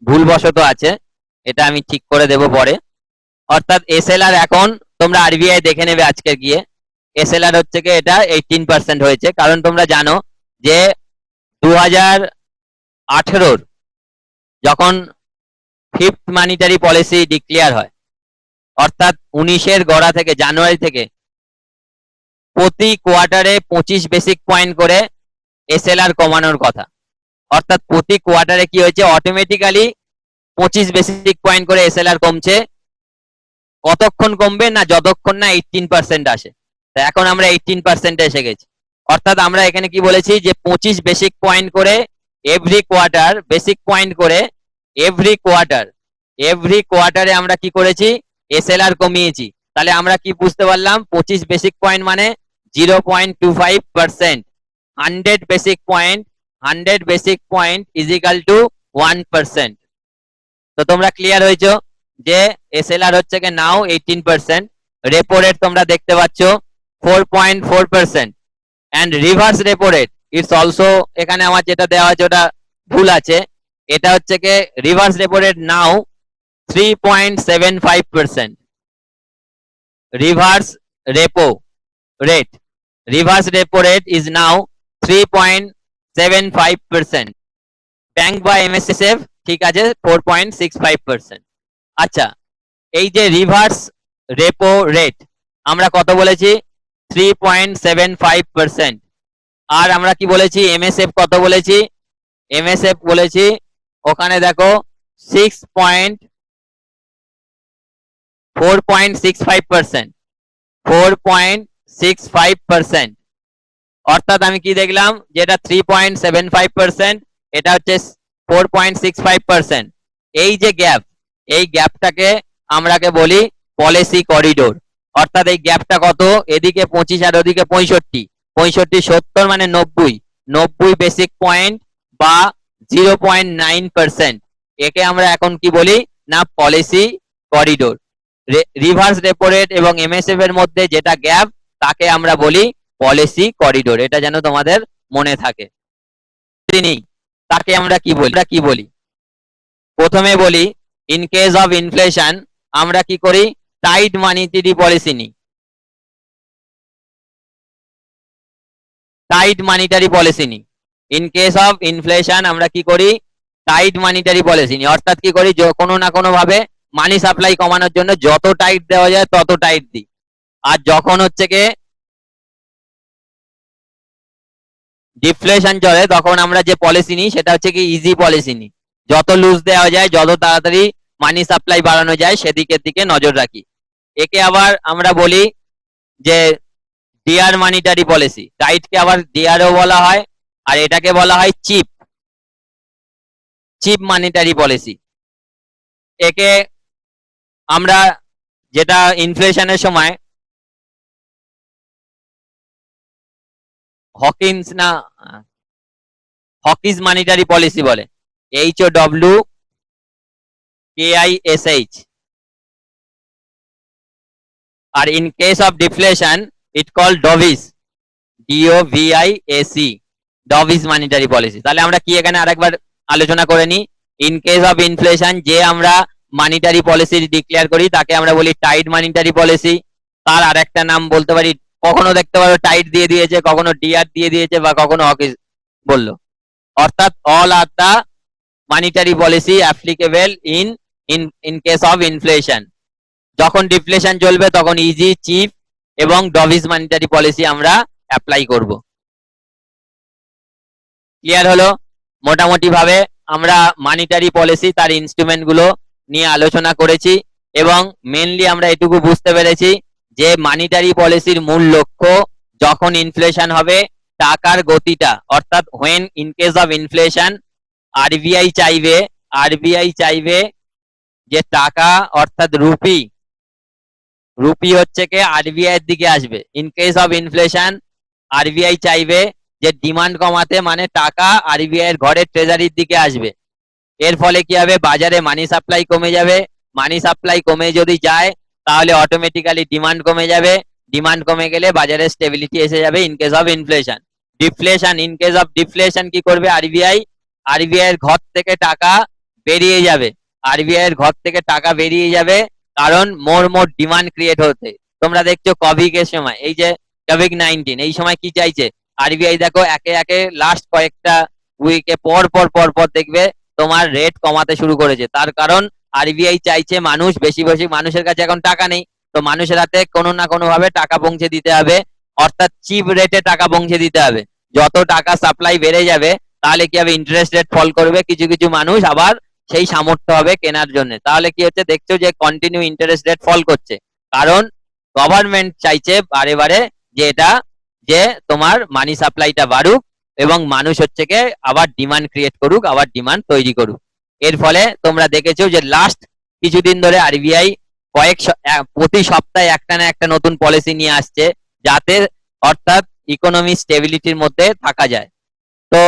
ভুলবশত আছে, এটা আমি ঠিক করে দেব পরে। অর্থাৎ এসএলআর এখন তোমরা আরবিআই দেখে নেবে আজকে গিয়ে, এসএলআর হচ্ছে কি এটা 18% হয়েছে। কারণ তোমরা জানো যে 2018 যখন ফিফথ মানিটারি পলিসি ডিক্লেয়ার হয়, অর্থাৎ 19-এর গোড়া থেকে জানুয়ারি থেকে প্রতি কোয়ার্টারে 25 বেসিক পয়েন্ট করে এসএলআর কমানোর কথা। অর্থাৎ প্রতি কোয়ার্টারে কি হয়েছে, অটোমেটিক্যালি 25 বেসিক পয়েন্ট করে এসএলআর কমছে। কতক্ষণ কমবে না, যতক্ষণ না 18% আসে। তো এখন আমরা 18% এসে গেছি। অর্থাৎ আমরা এখানে কি বলেছি যে 25 বেসিক পয়েন্ট করে এভরি কোয়ার্টার, বেসিক পয়েন্ট করে এভরি কোয়ার্টারে আমরা কি করেছি, এসএলআর কমিয়েছি। তাহলে আমরা কি বুঝতে পারলাম, 25 বেসিক পয়েন্ট মানে 0.25%। 100 basic point is equal to 1%। তো তোমরা ক্লিয়ার হয়েছো যে এসএলআর হচ্ছে কি নাও 18%। রেপো রেট তোমরা দেখতে পাচ্ছ 4.4%। And reverse repo rate it's also, এখানে আমার যেটা দেওয়া আছে ওটা ভুল আছে, এটা হচ্ছে কি reverse repo rate now 3.75%। Reverse repo rate is now 3.75%। Bank বা এমএসএসএফ ঠিক আছে 4.65%। আচ্ছা, এই যে রিভার্স রেপো রেট আমরা কত বলেছি, 3.75%। আর আমরা কি বলেছি, এমএসএফ কত বলেছি, এমএসএফ বলেছি ওখানে দেখো 4.65%। 4.65%। অর্থাৎ আমি কি দেখলাম, যেটা 3.75%, এটা হচ্ছে 4.65%। এই যে গ্যাপ, এই গ্যাপটাকে আমরাকে বলি পলিসি করিডোর। অর্থাৎ এই গ্যাপটা কত, এদিকে 25 আর ওদিকে 65, 70 মানে 90 বেসিক পয়েন্ট বা 0.9%। একে আমরা এখন কি বলি না, policy corridor. Reverse repo rate এবং এমএসএফ এর মধ্যে যেটা গ্যাপ, তাকে আমরা বলি পলিসি করিডোর। এটা যেন তোমাদের মনে থাকে। তাকে আমরা কি বলি, প্রথমে বলি ইন কেস অফ ইনফ্লেশন আমরা কি করি, টাইট মানিটারি পলিসি নিই। টাইট মানিটারি পলিসি নিই। ইন কেস অফ ইনফ্লেশন আমরা কি করি, টাইট মানিটারি পলিসি নিই। অর্থাৎ কি করি, কোনো না কোনো ভাবে মানি সাপ্লাই কমানোর জন্য যত টাইট দেওয়া যায় তত টাইট দিই। আর যখন হচ্ছে কি ডিফ্লেশন চলে তখন আমরা যে পলিসি নিই সেটা হচ্ছে কি ইজি পলিসি নিই। যত লুজ দেওয়া যায়, যত তাড়াতাড়ি মানি সাপ্লাই বাড়ানো যায় সেদিকের দিকে নজর রাখি। একে আবার আমরা বলি যে ডিয়ার মানিটারি পলিসি। টাইটকে আবার ডিয়ারও বলা হয়, আর এটাকে বলা হয় চিপ মানিটারি পলিসি। একে আমরা যেটা ইনফ্লেশনের সময় হকিস মানিটারি পলিসি বলে, HOWKISH। আর in case of deflation it call dovish, DOVIAC, dovish monetary policy. তাহলে আমরা কি এখানে আরেকবার আলোচনা করে নিই। ইন কেস অফ ইনফ্লেশন যে আমরা মানিটারি পলিসি ডিক্লেয়ার করি তাকে আমরা বলি টাইট মানিটারি পলিসি। তার আরেকটা নাম বলতে পারি, কখনো দেখতে পারো টাইট দিয়ে দিয়েছে, কখনো ডিআর দিয়ে দিয়েছে, বা কখনো হকিস বললো। অর্থাৎ all are the monetary policy applicable in case of inflation. যখন ডিফ্লেশন চলবে তখন ইজি, চিপ এবং ডভিস মানিটারি পলিসি আমরা অ্যাপ্লাই করব। ক্লিয়ার হলো? মোটামুটি ভাবে আমরা মানিটারি পলিসি তার ইনস্ট্রুমেন্ট গুলো নিয়ে আলোচনা করেছি, এবং মেনলি আমরা এটুকু বুঝতে পেরেছি যে মানিটারি পলিসির মূল লক্ষ্য যখন ইনফ্লেশন হবে টাকার গতিটা, অর্থাৎ when in case of inflation RBI চাইবে যে টাকা অর্থাৎ রুপি হচ্ছে কি আরবিআই এর দিকে আসবে। In case of inflation RBI চাইবে যে ডিমান্ড কমাতে, মানে টাকা আরবিআই এর ঘরের ট্রেজারির দিকে আসবে। এর ফলে কি হবে, বাজারে মানি সাপ্লাই কমে যাবে। মানি সাপ্লাই কমে যদি যায় তাহলে অটোমেটিক্যালি ডিমান্ড কমে যাবে। ডিমান্ড কমে গেলে বাজারে স্টেবিলিটি এসে যাবে in case of inflation. Deflation, in case of deflation কি করবে আরবিআই? আরবিআই এর ঘর থেকে টাকা বেরিয়ে যাবে। আরবিআই এর ঘর থেকে টাকা বেরিয়ে যাবে, কারণ মোর ডিমান্ড ক্রিয়েট হতে। তোমরা দেখছো কোভিড এর সময়, এই যে কোভিড-19, এই সময় কি চাইছে আরবিআই? দেখো একে একে লাস্ট কয়েকটা উইকে পর পর পর পর দেখবে তোমার রেট কমাতে শুরু করেছে। তার কারণ আরবিআই চাইছে মানুষ বেশি বেশি, মানুষের কাছে এখন টাকা নেই, তো মানুষের হাতে কোনো না কোনো ভাবে টাকা পৌঁছে দিতে হবে, অর্থাৎ চিপ রেটে টাকা পৌঁছে দিতে হবে। যত টাকা সাপ্লাই বেড়ে যাবে তাহলে কি হবে, ইন্টারেস্ট রেট ফল করবে, কিছু কিছু মানুষ আবার সেই সামর্থ্য হবে কেনার জন্য। তাহলে কি হচ্ছে, দেখছো যে কন্টিনিউ ইন্টারেস্ট রেট ফল করছে, কারণ গভর্নমেন্ট চাইছে বারে বারে যে এটা, যে তোমার মানি সাপ্লাইটা বাড়ুক এবং মানুষ হচ্ছে কে আবার ডিমান্ড ক্রিয়েট করুক, আবার ডিমান্ড তৈরি করুক। এর ফলে তোমরা দেখেছো যে লাস্ট কিছুদিন ধরে আরবিআই প্রতি সপ্তাহে একটা না একটা নতুন পলিসি নিয়ে আসছে, যাতে অর্থাৎ ইকোনমি স্টেবিলিটির মধ্যে থাকা যায়। তো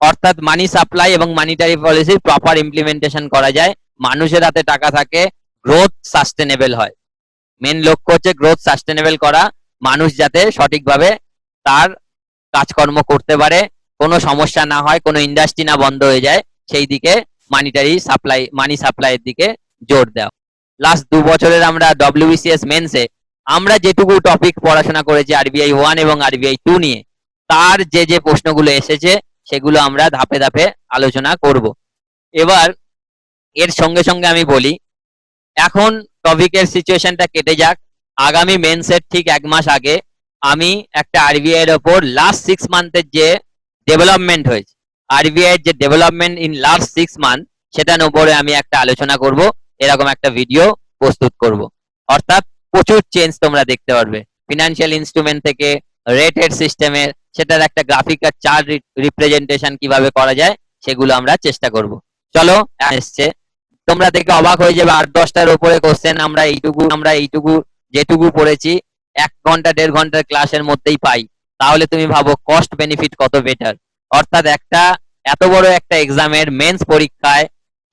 অর্থাৎ মানি সাপ্লাই এবং মানিটারি পলিসির প্রপার ইমপ্লিমেন্টেশন করা যায়, মানুষের হাতে টাকা থাকে, গ্রোথ সাস্টেনেবল হয়। মেন লক্ষ্য হচ্ছে গ্রোথ সাস্টেনেবল করা, মানুষ যাতে সঠিকভাবে তার কাজকর্ম করতে পারে, কোনো সমস্যা না হয়, কোনো ইন্ডাস্ট্রি না বন্ধ হয়ে যায়, সেই দিকে মানি সাপ্লাইয়ের দিকে জোর দেওয়া। লাস্ট 2 বছরের আমরা ডব্লিউবিসিএস মেন্সে আমরা যেটুকু টপিক পড়াশোনা করেছি আরবিআই 1 এবং আরবিআই 2 নিয়ে, তার যে যে প্রশ্নগুলো এসেছে সেগুলো আমরা ধাপে ধাপে আলোচনা করব। এবার এর সঙ্গে সঙ্গে আমি বলি, এখন টপিকের সিচুয়েশনটা কেটে যাক। আগামী মেন্সের ঠিক 1 মাস আগে আমি একটা আরবিআই এর ওপর লাস্ট 6 মান্থের যে ডেভেলপমেন্ট হয়েছে, আরবিআই এর যে ডেভেলপমেন্ট ইন লাস্ট 6 মান্থ, সেটার উপরে আমি একটা আলোচনা করব, এরকম একটা ভিডিও প্রস্তুত করব। অর্থাৎ প্রচুর চেঞ্জ তোমরা দেখতে পারবে ফিনান্সিয়াল ইনস্ট্রুমেন্ট থেকে রেটেড সিস্টেমের, সেটার একটা গ্রাফিকাল চার্ট রিপ্রেজেন্টেশন কিভাবে করা যায় সেগুলো আমরা চেষ্টা করব। চলো এসছে, তোমরা দেখে অবাক হয়ে যাবে 8-10টার উপরে কোশ্চেন আমরা এইটুকু যেটুকু পড়েছি 1 ঘন্টা 1.5 ঘন্টার ক্লাসের মধ্যেই পাই। তাহলে তুমি ভাবো কস্ট বেনিফিট কত বেটার। অর্থাৎ একটা এত বড় একটা এক্সামের মেন্স পরীক্ষায়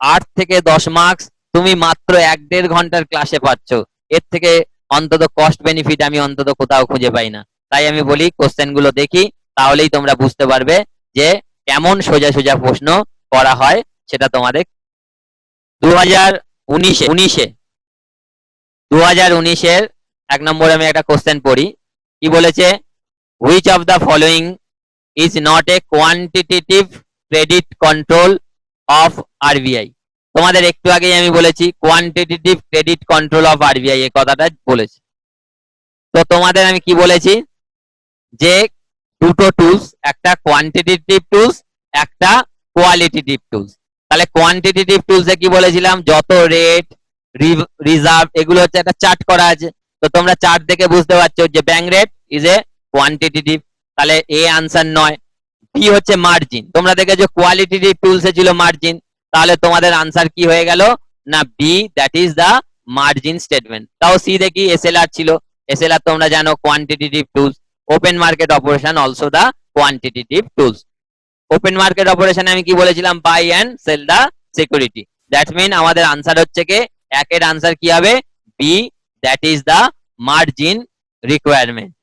8 থেকে 10 মার্কস তুমি মাত্র 1-1.5 ঘন্টার ক্লাসে পাচ্ছ। এর থেকে অন্তত কস্ট বেনিফিট আমি অন্তত কোথাও খুঁজে পাই না। তাই আমি বলি কোশ্চেন গুলো দেখি, তাহলেই তোমরা বুঝতে পারবে যে কেমন সোজা সোজা প্রশ্ন করা হয়। সেটা তোমাদের 2019-এর 1 নম্বরে আমি একটা কোশ্চেন পড়ি। কি বলেছে, which of the following is not a quantitative credit control of RBI. তোমাদের একটু আগেই আমি বলেছি quantitative credit control of RBI, এই কথাটা বলেছি। তো তোমাদের আমি কি বলেছি, যে দুটো টুলস, একটা কোয়ান্টিটেটিভ টুলস, একটা কোয়ালিটেটিভ টুলস। তাহলে কোয়ান্টিটেটিভ টুলসে কি বলেছিলাম, যত রেট রিজার্ভ এগুলো হচ্ছে একটা চার্ট করা আছে। তো তোমরা চার্ট দেখে বুঝতে পারছো যে bank rate is a quantitative, তাহলে এ আনসার নয়। বি হচ্ছে মার্জিন, তোমরা দেখেছো কোয়ালিটেটিভ টুলসে ছিল মার্জিন, তাহলে তোমাদের আনসার কি হয়ে গেল না B, that is the margin statement. তাও সি দেখি এসএলআর ছিল, এসএলআর তোমরা জানো quantitative tools. Open market operation also the quantitative tools. Open market অপারেশনে আমি কি বলেছিলাম, buy and sell the security. That mean আমাদের আনসার হচ্ছে কি, একের আনসার কি হবে B, that is the margin requirement.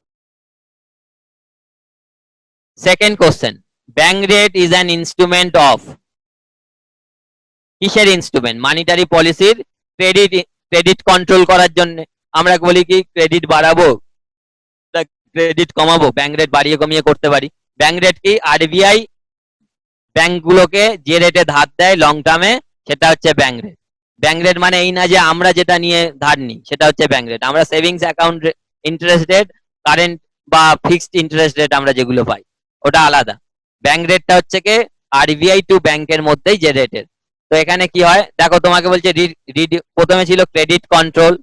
Second question, bank rate is an instrument of, কিসের ইনস্ট্রুমেন্ট? মানিটারি পলিসির ক্রেডিট কন্ট্রোল করার জন্য। আমরা বলি কি ক্রেডিট বাড়াবো, ক্রেডিট কমাবো, ব্যাংক রেট বাড়িয়ে কমিয়ে করতে পারি। ব্যাংক রেট কি, আরবিআই ব্যাংকগুলোকে যে রেটে ধার দেয় লং টার্মে, সেটা হচ্ছে ব্যাংক রেট। ব্যাংক রেট মানে এই না যে আমরা যেটা নিয়ে ধার নিই, সেটা হচ্ছে ব্যাংক রেট। আমরা savings account interest rate, current বা ফিক্সড ইন্টারেস্ট রেট আমরা যেগুলো পাই, ওটা আলাদা। ব্যাংক রেটটা হচ্ছে কি আরবিআই টু ব্যাংকের মধ্যেই যে রেটের। তো এখানে কি হয় দেখো, তোমাকে বলছে প্রথমে ছিল ক্রেডিট কন্ট্রোল,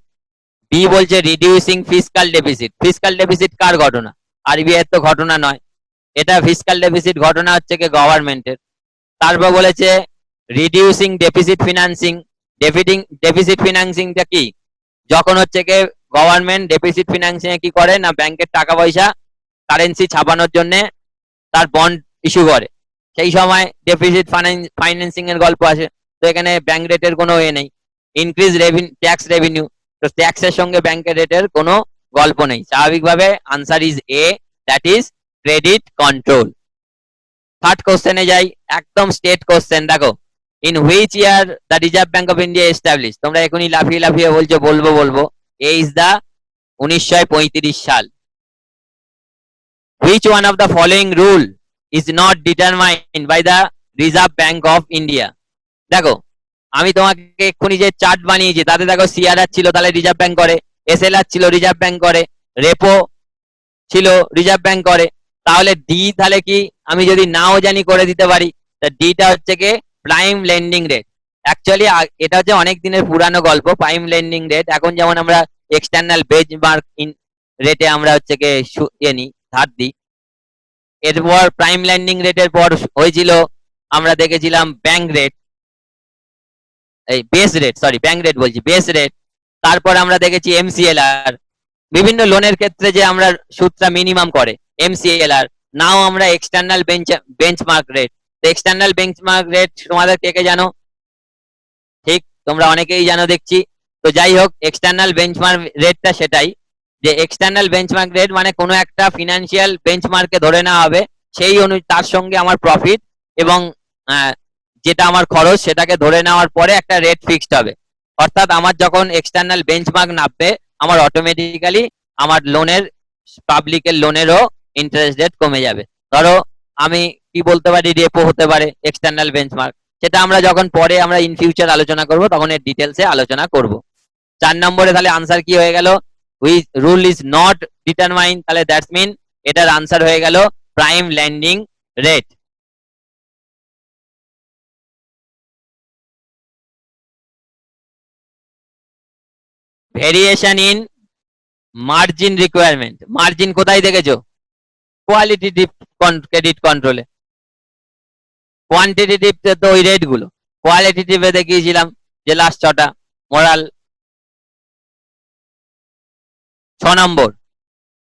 বি বলছে reducing fiscal deficit. Fiscal deficit কার ঘটনা? আরবিআই এর তো ঘটনা নয়, এটা ফিসকাল ডেফিসিট ঘটনা হচ্ছে কি গভর্নমেন্টের। তারপর বলেছে রিডিউসিং ডেফিসিট ফিনান্সিং। ডেফিসিট ফিনান্সিংটা কি, যখন হচ্ছে কি গভর্নমেন্ট ডেফিসিট ফিনান্সিং এ কি করে না, ব্যাংকের টাকা পয়সা কারেন্সি ছাপানোর জন্য তার বন্ড ইস্যু করে, সেই সময় ডেফিসিট ফাইন্যান্সিং এর গল্প আসে। তো এখানে ব্যাংক রেটের কোনো এ নেই। ইনক্রিজ ট্যাক্স রেভিনিউ, তো ট্যাক্সের সঙ্গে ব্যাংকের রেটের কোনো গল্প নেই। স্বাভাবিকভাবে answer is a, that is credit control. Third কোশ্চেনে যাই, একদম স্টেট কোশ্চেন। দেখো, in which year the Reserve Bank of India establish? তোমরা এখনই লাফিয়ে লাফিয়ে বলছো বলবো, এ ইজ দা 1935 সাল। Which one of the following rule is not determined by the Reserve Bank of India? দেখো, আমি তোমাকে এক্ষুনি যে চার্ট বানিয়েছি তাতে দেখো সিআরআর ছিল, তাহলে রিজার্ভ ব্যাংক করে, এসএলআর ছিল, রিজার্ভ ব্যাংক করে, রেপো ছিল, রিজার্ভ ব্যাংক করে। তাহলে ডি তাহলে কি আমি যদি নাও জানি করে দিতে পারি? ডিটা হচ্ছে কি প্রাইম লেন্ডিং রেট। অ্যাকচুয়ালি এটা হচ্ছে অনেক দিনের পুরানো গল্প। প্রাইম লেন্ডিং রেট এখন যেমন আমরা এক্সটার্নাল বেঞ্চমার্ক রেটে আমরা হচ্ছে কি ধার দিই, এরপর প্রাইম লেন্ডিং রেটের পর হয়েছিল আমরা দেখেছিলাম ব্যাংক রেট, এই base rate, sorry bank rate বলছি, বেস রেট। তারপর আমরা দেখেছি এমসিএলআর, বিভিন্ন লোনের ক্ষেত্রে যে আমরা সুদটা মিনিমাম করে এমসিএলআর। নাও আমরা external benchmark rate. External benchmark rate তোমাদের কে কে জানো? ঠিক, তোমরা অনেকেই জানো দেখছি। তো যাই হোক, এক্সটার্নাল বেঞ্চমার্ক রেটটা সেটাই, যে এক্সটার্নাল বেঞ্চমার্ক রেট মানে কোনো একটা ফিনান্সিয়াল বেঞ্চমার্কে ধরে নেওয়া হবে, সেই তার সঙ্গে আমার প্রফিট এবং যেটা আমার খরচ সেটাকে ধরে নেওয়ার পরে একটা রেট ফিক্সড হবে। অর্থাৎ আমার যখন এক্সটার্নাল বেঞ্চমার্ক নামবে, আমার অটোমেটিক্যালি আমার লোনের, পাবলিকের লোনেরও ইন্টারেস্ট রেট কমে যাবে। ধরো আমি কি বলতে পারি, রেপো হতে পারে এক্সটার্নাল বেঞ্চমার্ক, সেটা আমরা যখন পরে আমরা ইন ফিউচার আলোচনা করব তখন এর ডিটেলসে আলোচনা করব। 4 নম্বরে তাহলে আনসার কি হয়ে গেল? Which rule is not determine, তাহলে দ্যাটস মিন এটার আনসার হয়ে গেল prime lending rate. Variation in margin requirement, margin কোথায় দেখেছো? কোয়ালিটেটিভ ক্রেডিট কন্ট্রোলে। কোয়ান্টিটেটিভ তো ওই রেট গুলো, কোয়ালিটেটিভে দেখিয়েছিলাম যে লাস্ট 6টা moral. 6 number,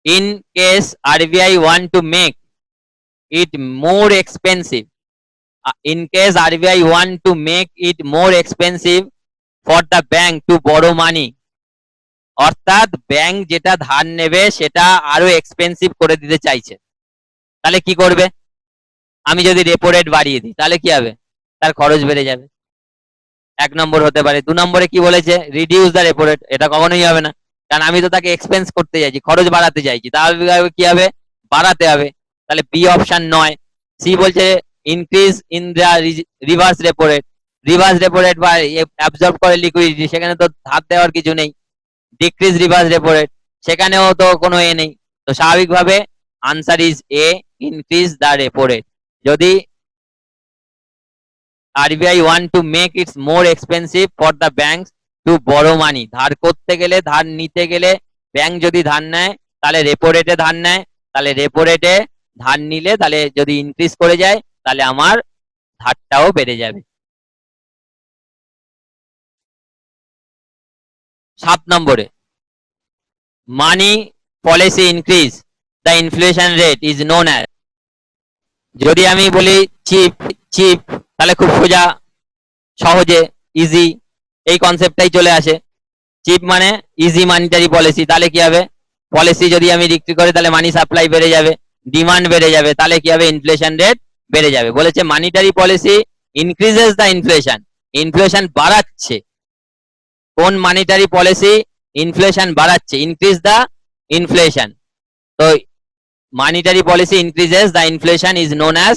in case RBI want to make it more expensive, in case RBI want to make it more expensive for the bank to borrow money, অর্থাৎ bank যেটা ধার নেবে সেটা আরো এক্সপেন্সিভ করে দিতে চাইছে, তাহলে কি করবে? আমি যদি রেপো রেট বাড়িয়ে দিই তাহলে কি হবে? তার খরচ বেড়ে যাবে। 1 নম্বর হতে পারে। 2 নম্বরে কি বলেছে? রিডিউস দ্য রেপো রেট, এটা কখনোই হবে না, কারণ আমি তো তাকে এক্সপেন্স করতে চাইছি, খরচ বাড়াতে চাইছি, তাহলে কি হবে? বাড়াতে হবে। তাহলে বি অপশন নয়। সি বলছে increase in the reverse repo rate, reverse repo rate বা অ্যাবজর্ব করে লিকুইডিটি, সেখানে তো ধার দেওয়ার কিছু নেই। ডিক্রিজ রিভার্স রেপো রেট, সেখানেও তো কোনো এ নেই। তো স্বাভাবিকভাবে answer is a, increase the repo rate. যদি RBI want to make it more expensive for the banks to borrow money, ধার করতে গেলে, ধার নিতে গেলে, ব্যাংক যদি ধার নেয় তাহলে রেপো রেটে ধার নেয়, তাহলে রেপো রেটে ধার নিলে তাহলে যদি ইনক্রিজ করে যায় তাহলে আমার ধারটাও বেড়ে যাবে। 7 নম্বরে, money policy increase the inflation rate is known as, যদি আমি বলি চিপ, চিপ তাহলে খুব সোজা সহজে ইজি এই কনসেপ্টটাই চলে আসে। চিপ মানে ইজি মানিটারি পলিসি, তাহলে কি হবে? পলিসি যদি আমি বিক্রি করি তাহলে মানি সাপ্লাই বেড়ে যাবে, ডিমান্ড বেড়ে যাবে, তাহলে কি হবে? ইনফ্লেশন রেট বেড়ে যাবে। বলেছে monetary policy increases the inflation, inflation বাড়াচ্ছে। কোন মানিটারি পলিসি ইনফ্লেশন বাড়াচ্ছে? Increase the inflation. তো monetary policy increases the inflation is known as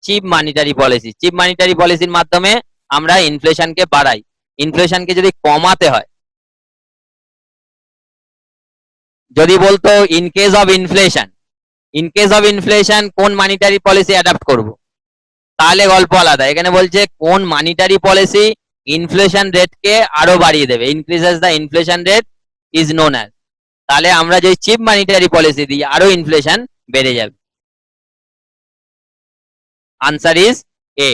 cheap monetary policy. Cheap monetary পলিসির মাধ্যমে আমরা ইনফ্লেশনকে বাড়াই। ইনফ্লেশনকে যদি কমাতে হয়, যদি বলতো in case of inflation, in case of inflation কোন মানিটারি পলিসি অ্যাডাপ্ট করব, তাহলে গল্প আলাদা। এখানে বলছে কোন মানিটারি পলিসি ইনফ্লেশন রেটকে আরো বাড়িয়ে দেবে, increases the inflation rate is known as, তাহলে আমরা যদি চিপ মানিটারি পলিসি দিই আরো ইনফ্লেশন বেড়ে যাবে। Answer is a.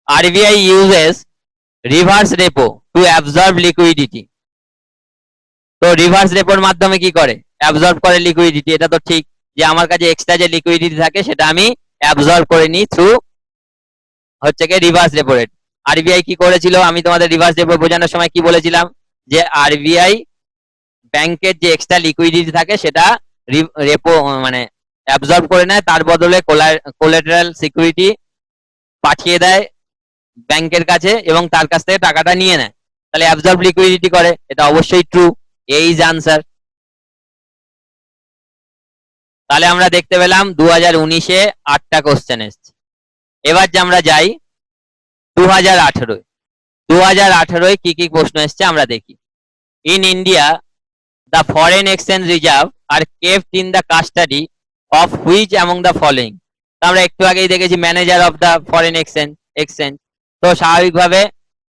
RBI uses reverse repo to absorb liquidity, তো রিভার্স রেপোর মাধ্যমে কি করে? অ্যাবজর্ব করে লিকুইডিটি। এটা তো ঠিক যে আমার কাছে এক্সট্রা যে লিকুইডিটি থাকে সেটা আমি অ্যাবজর্ব করে নিই থ্রু হচ্ছে কি রিভার্স রেপো রেট। আরবিআই কি করেছিল, আমি তোমাদের রিভার্স রেপো বোঝানোর সময় কি বলেছিলাম, যে আরবিআই ব্যাংকের যে এক্সট্রা লিকুইডিটি থাকে সেটা রেপো মানে অ্যাবজর্ব করে নেয়, তার বদলে কোলাটেরাল সিকিউরিটি পাঠিয়ে দেয় ব্যাংকের কাছে এবং তার কাছ থেকে টাকাটা নিয়ে নেয়, তাহলে অ্যাবজর্ব লিকুইডিটি করে, এটা অবশ্যই ট্রু, এই ইজ আনসার। তাহলে আমরা দেখতে পেলাম 2019-এ 8টা কোশ্চেন এসছে। এবার যে আমরা যাই 2018-এ। 2018-এ কি কি প্রশ্ন এসছে আমরা দেখি। In India the foreign exchange reserve are kept in the custody of which among the following? তো আমরা একটু আগেই দেখেছি manager of the foreign exchange, তো স্বাভাবিকভাবে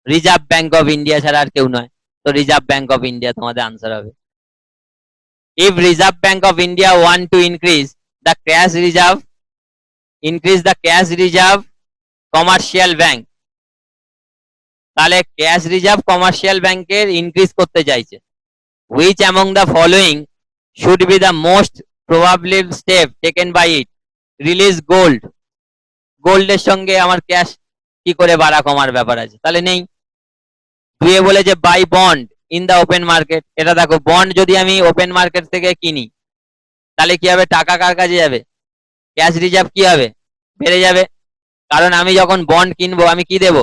রিজার্ভ ব্যাংক অফ ইন্ডিয়া ছাড়া আর কেউ নয়, তো রিজার্ভ ব্যাংক অফ ইন্ডিয়া তোমাদের আনসার হবে। If reserve Bank of India want to increase the cash reserve commercial bank, তাহলে ক্যাশ রিজার্ভ কমার্শিয়াল ব্যাংকের ইনক্রিজ করতে চাইছে। Which among the following should be the most probable step taken by it? Release gold. গোল্ডের সঙ্গে আমার cash কি করে বাড়া কমার ব্যাপার আছে, তাহলে নেই। দুয়ে বলে যে buy bond in the open market, এটা দেখো বন্ড যদি আমি ওপেন মার্কেট থেকে কিনি তাহলে কি হবে, টাকা কার কাছে যাবে, ক্যাশ রিজার্ভ কি হবে, বেড়ে যাবে। কারণ আমি যখন বন্ড কিনবো আমি কি দেব,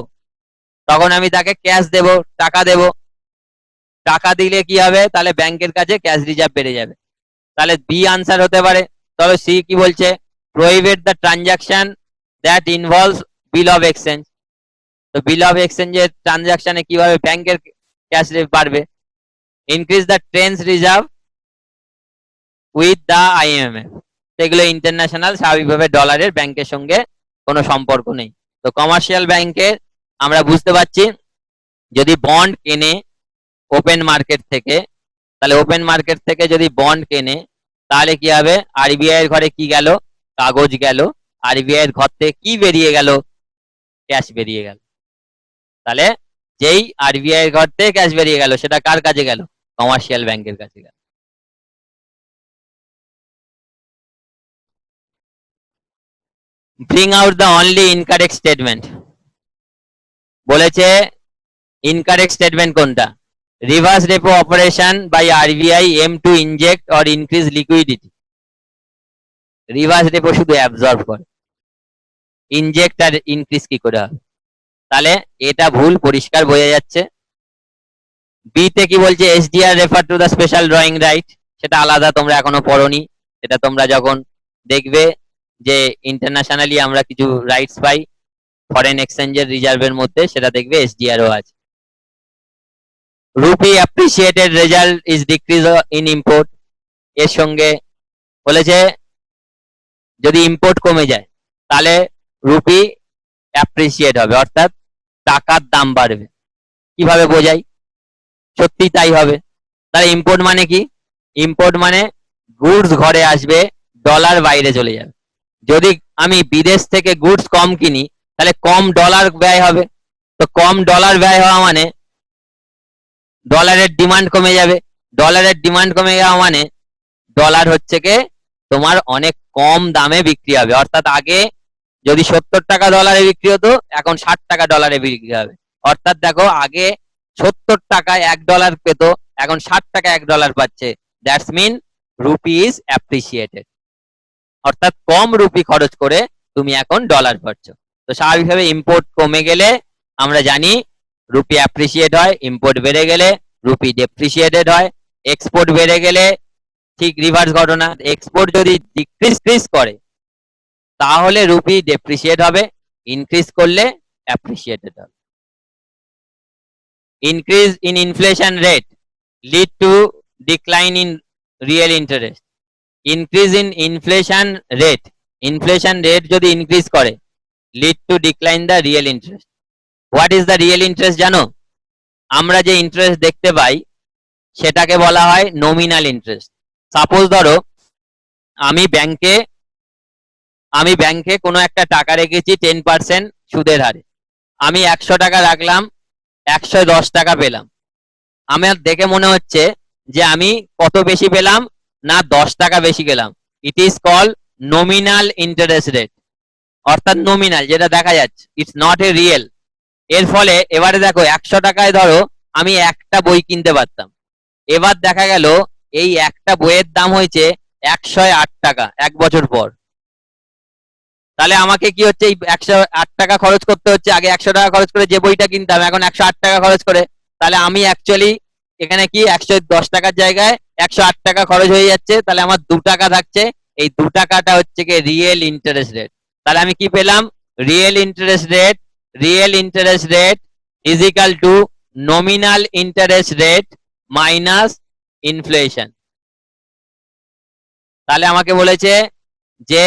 তখন আমি তাকে ক্যাশ দেব, টাকা দেব, টাকা দিলে কি হবে, তাহলে ব্যাংকের কাছে ক্যাশ রিজার্ভ বেড়ে যাবে, তাহলে বি আনসার হতে পারে। তবে সি কি বলছে, prohibit the transaction that involves bill of exchange, তো বিল অফ এক্সচেঞ্জের ট্রানজাকশনে কিভাবে ব্যাংকের ক্যাশ বাড়বে। Increase the trends reserve with the IMF, এগুলো ইন্টারন্যাশনাল, স্বাভাবিকভাবে ডলারের ব্যাংকের সঙ্গে কোনো সম্পর্ক নেই। তো কমার্শিয়াল ব্যাংকের আমরা বুঝতে পারছি যদি বন্ড কেনে ওপেন মার্কেট থেকে, তাহলে ওপেন মার্কেট থেকে যদি বন্ড কেনে তাহলে কি হবে, আরবিআই এর ঘরে কি গেল, কাগজ গেল, আরবিআই এর ঘর থেকে কি বেরিয়ে গেল, ক্যাশ বেরিয়ে গেল। তাহলে যেই আরবিআই এর ঘর থেকে ক্যাশ বেরিয়ে গেল সেটা কার কাছে গেল, কমার্শিয়াল ব্যাংকের কাছে গেল। Bring out the only incorrect statement, বলেছে ইনকারেক্ট স্টেটমেন্ট কোনটা, reverse repo operation by RBI aim to inject or increase liquidity, reverse repo শুধু অ্যাবজর্ব করে, ইনজেক্ট আর ইনক্রিজ কি করে হবে, তাহলে এটা ভুল, পরিষ্কার বোঝা যাচ্ছে। বি তে কি বলছে, SDR refer to the special drawing right, সেটা আলাদা, তোমরা এখনো পড়োনি, সেটা তোমরা যখন দেখবে যে ইন্টারন্যাশনালি আমরা কিছু রাইটস পাই ফরেন এক্সচেঞ্জের রিজার্ভের মধ্যে, সেটা দেখবে এসডিআর ও আছে। Rupee appreciated result is decrease in import, এর সঙ্গে বলেছে যদি ইম্পোর্ট কমে যায় তাহলে রুপি অ্যাপ্রিসিয়েট হবে, অর্থাৎ টাকার দাম বাড়বে। কিভাবে বোঝাই, সত্যি তাই হবে। তাহলে ইম্পোর্ট মানে কি, ইম্পোর্ট মানে গুডস ঘরে আসবে, ডলার বাইরে চলে যাবে। যদি আমি বিদেশ থেকে গুডস কম কিনি তাহলে কম ডলার ব্যয় হবে, তো কম ডলার ব্যয় হওয়া মানে ডলারের ডিমান্ড কমে যাবে, ডলারের ডিমান্ড কমে যাওয়া মানে ডলার হচ্ছে কে তোমার অনেক কম দামে বিক্রি হবে, অর্থাৎ আগে যদি 70 টাকা ডলারে বিক্রি হতো এখন 60 টাকা ডলারে বিক্রি হবে, অর্থাৎ দেখো আগে 70 টাকায় $1 পেত, এখন 60 টাকা $1 পাচ্ছে, that's mean rupee is appreciated, অর্থাৎ কম রুপি খরচ করে তুমি এখন ডলার পাচ্ছ। তো স্বাভাবিকভাবে ইম্পোর্ট কমে গেলে আমরা জানি রুপি অ্যাপ্রিসিয়েট হয়, ইম্পোর্ট বেড়ে গেলে রুপি ডেপ্রিসিয়েটেড হয়, এক্সপোর্ট বেড়ে গেলে ঠিক রিভার্স ঘটনা, এক্সপোর্ট যদি ডিক্রিজ করে তাহলে রুপি ডেপ্রিসিয়েট হবে, ইনক্রিজ করলে অ্যাপ্রিসিয়েটেড হবে। Increase in inflation rate lead to decline in real interest, increase in inflation rate যদি ইনক্রিজ করে lead to decline the real interest. What is the real interest জানো, আমরা যে ইন্টারেস্ট দেখতে পাই সেটাকে বলা হয় নমিনাল ইন্টারেস্ট। সাপোজ ধরো আমি ব্যাংকে কোনো একটা টাকা রেখেছি 10% সুদের হারে, আমি 100 টাকা রাখলাম, 110 টাকা পেলাম, আমার দেখে মনে হচ্ছে যে আমি কত বেশি পেলাম না 10 টাকা বেশি গেলাম, it is call nominal interest rate, অর্থাৎ নমিনাল যেটা দেখা যাচ্ছে, ইটস নট এ রিয়েল। এর ফলে এবারে দেখো 100 টাকায় ধরো আমি একটা বই কিনতে পারতাম, এবার দেখা গেল এই একটা বইয়ের দাম হয়েছে 108 টাকা 1 বছর পর। তাহলে আমাকে কি হচ্ছে, এই 108 টাকা খরচ করতে হচ্ছে, আগে 100 টাকা খরচ করে যে বইটা কিনতাম এখন 108 টাকা খরচ করে। তাহলে আমি অ্যাকচুয়ালি এখানে কি 110 টাকার জায়গায় 108 টাকা খরচ হয়ে যাচ্ছে, তাহলে আমার 2 টাকা থাকছে। এই 2 টাকাটা হচ্ছে কি রিয়েল ইন্টারেস্ট রেট। তাহলে আমি কি পেলাম, real interest rate, real interest rate is equal to nominal interest rate minus inflation. তাহলে আমাকে বলেছে যে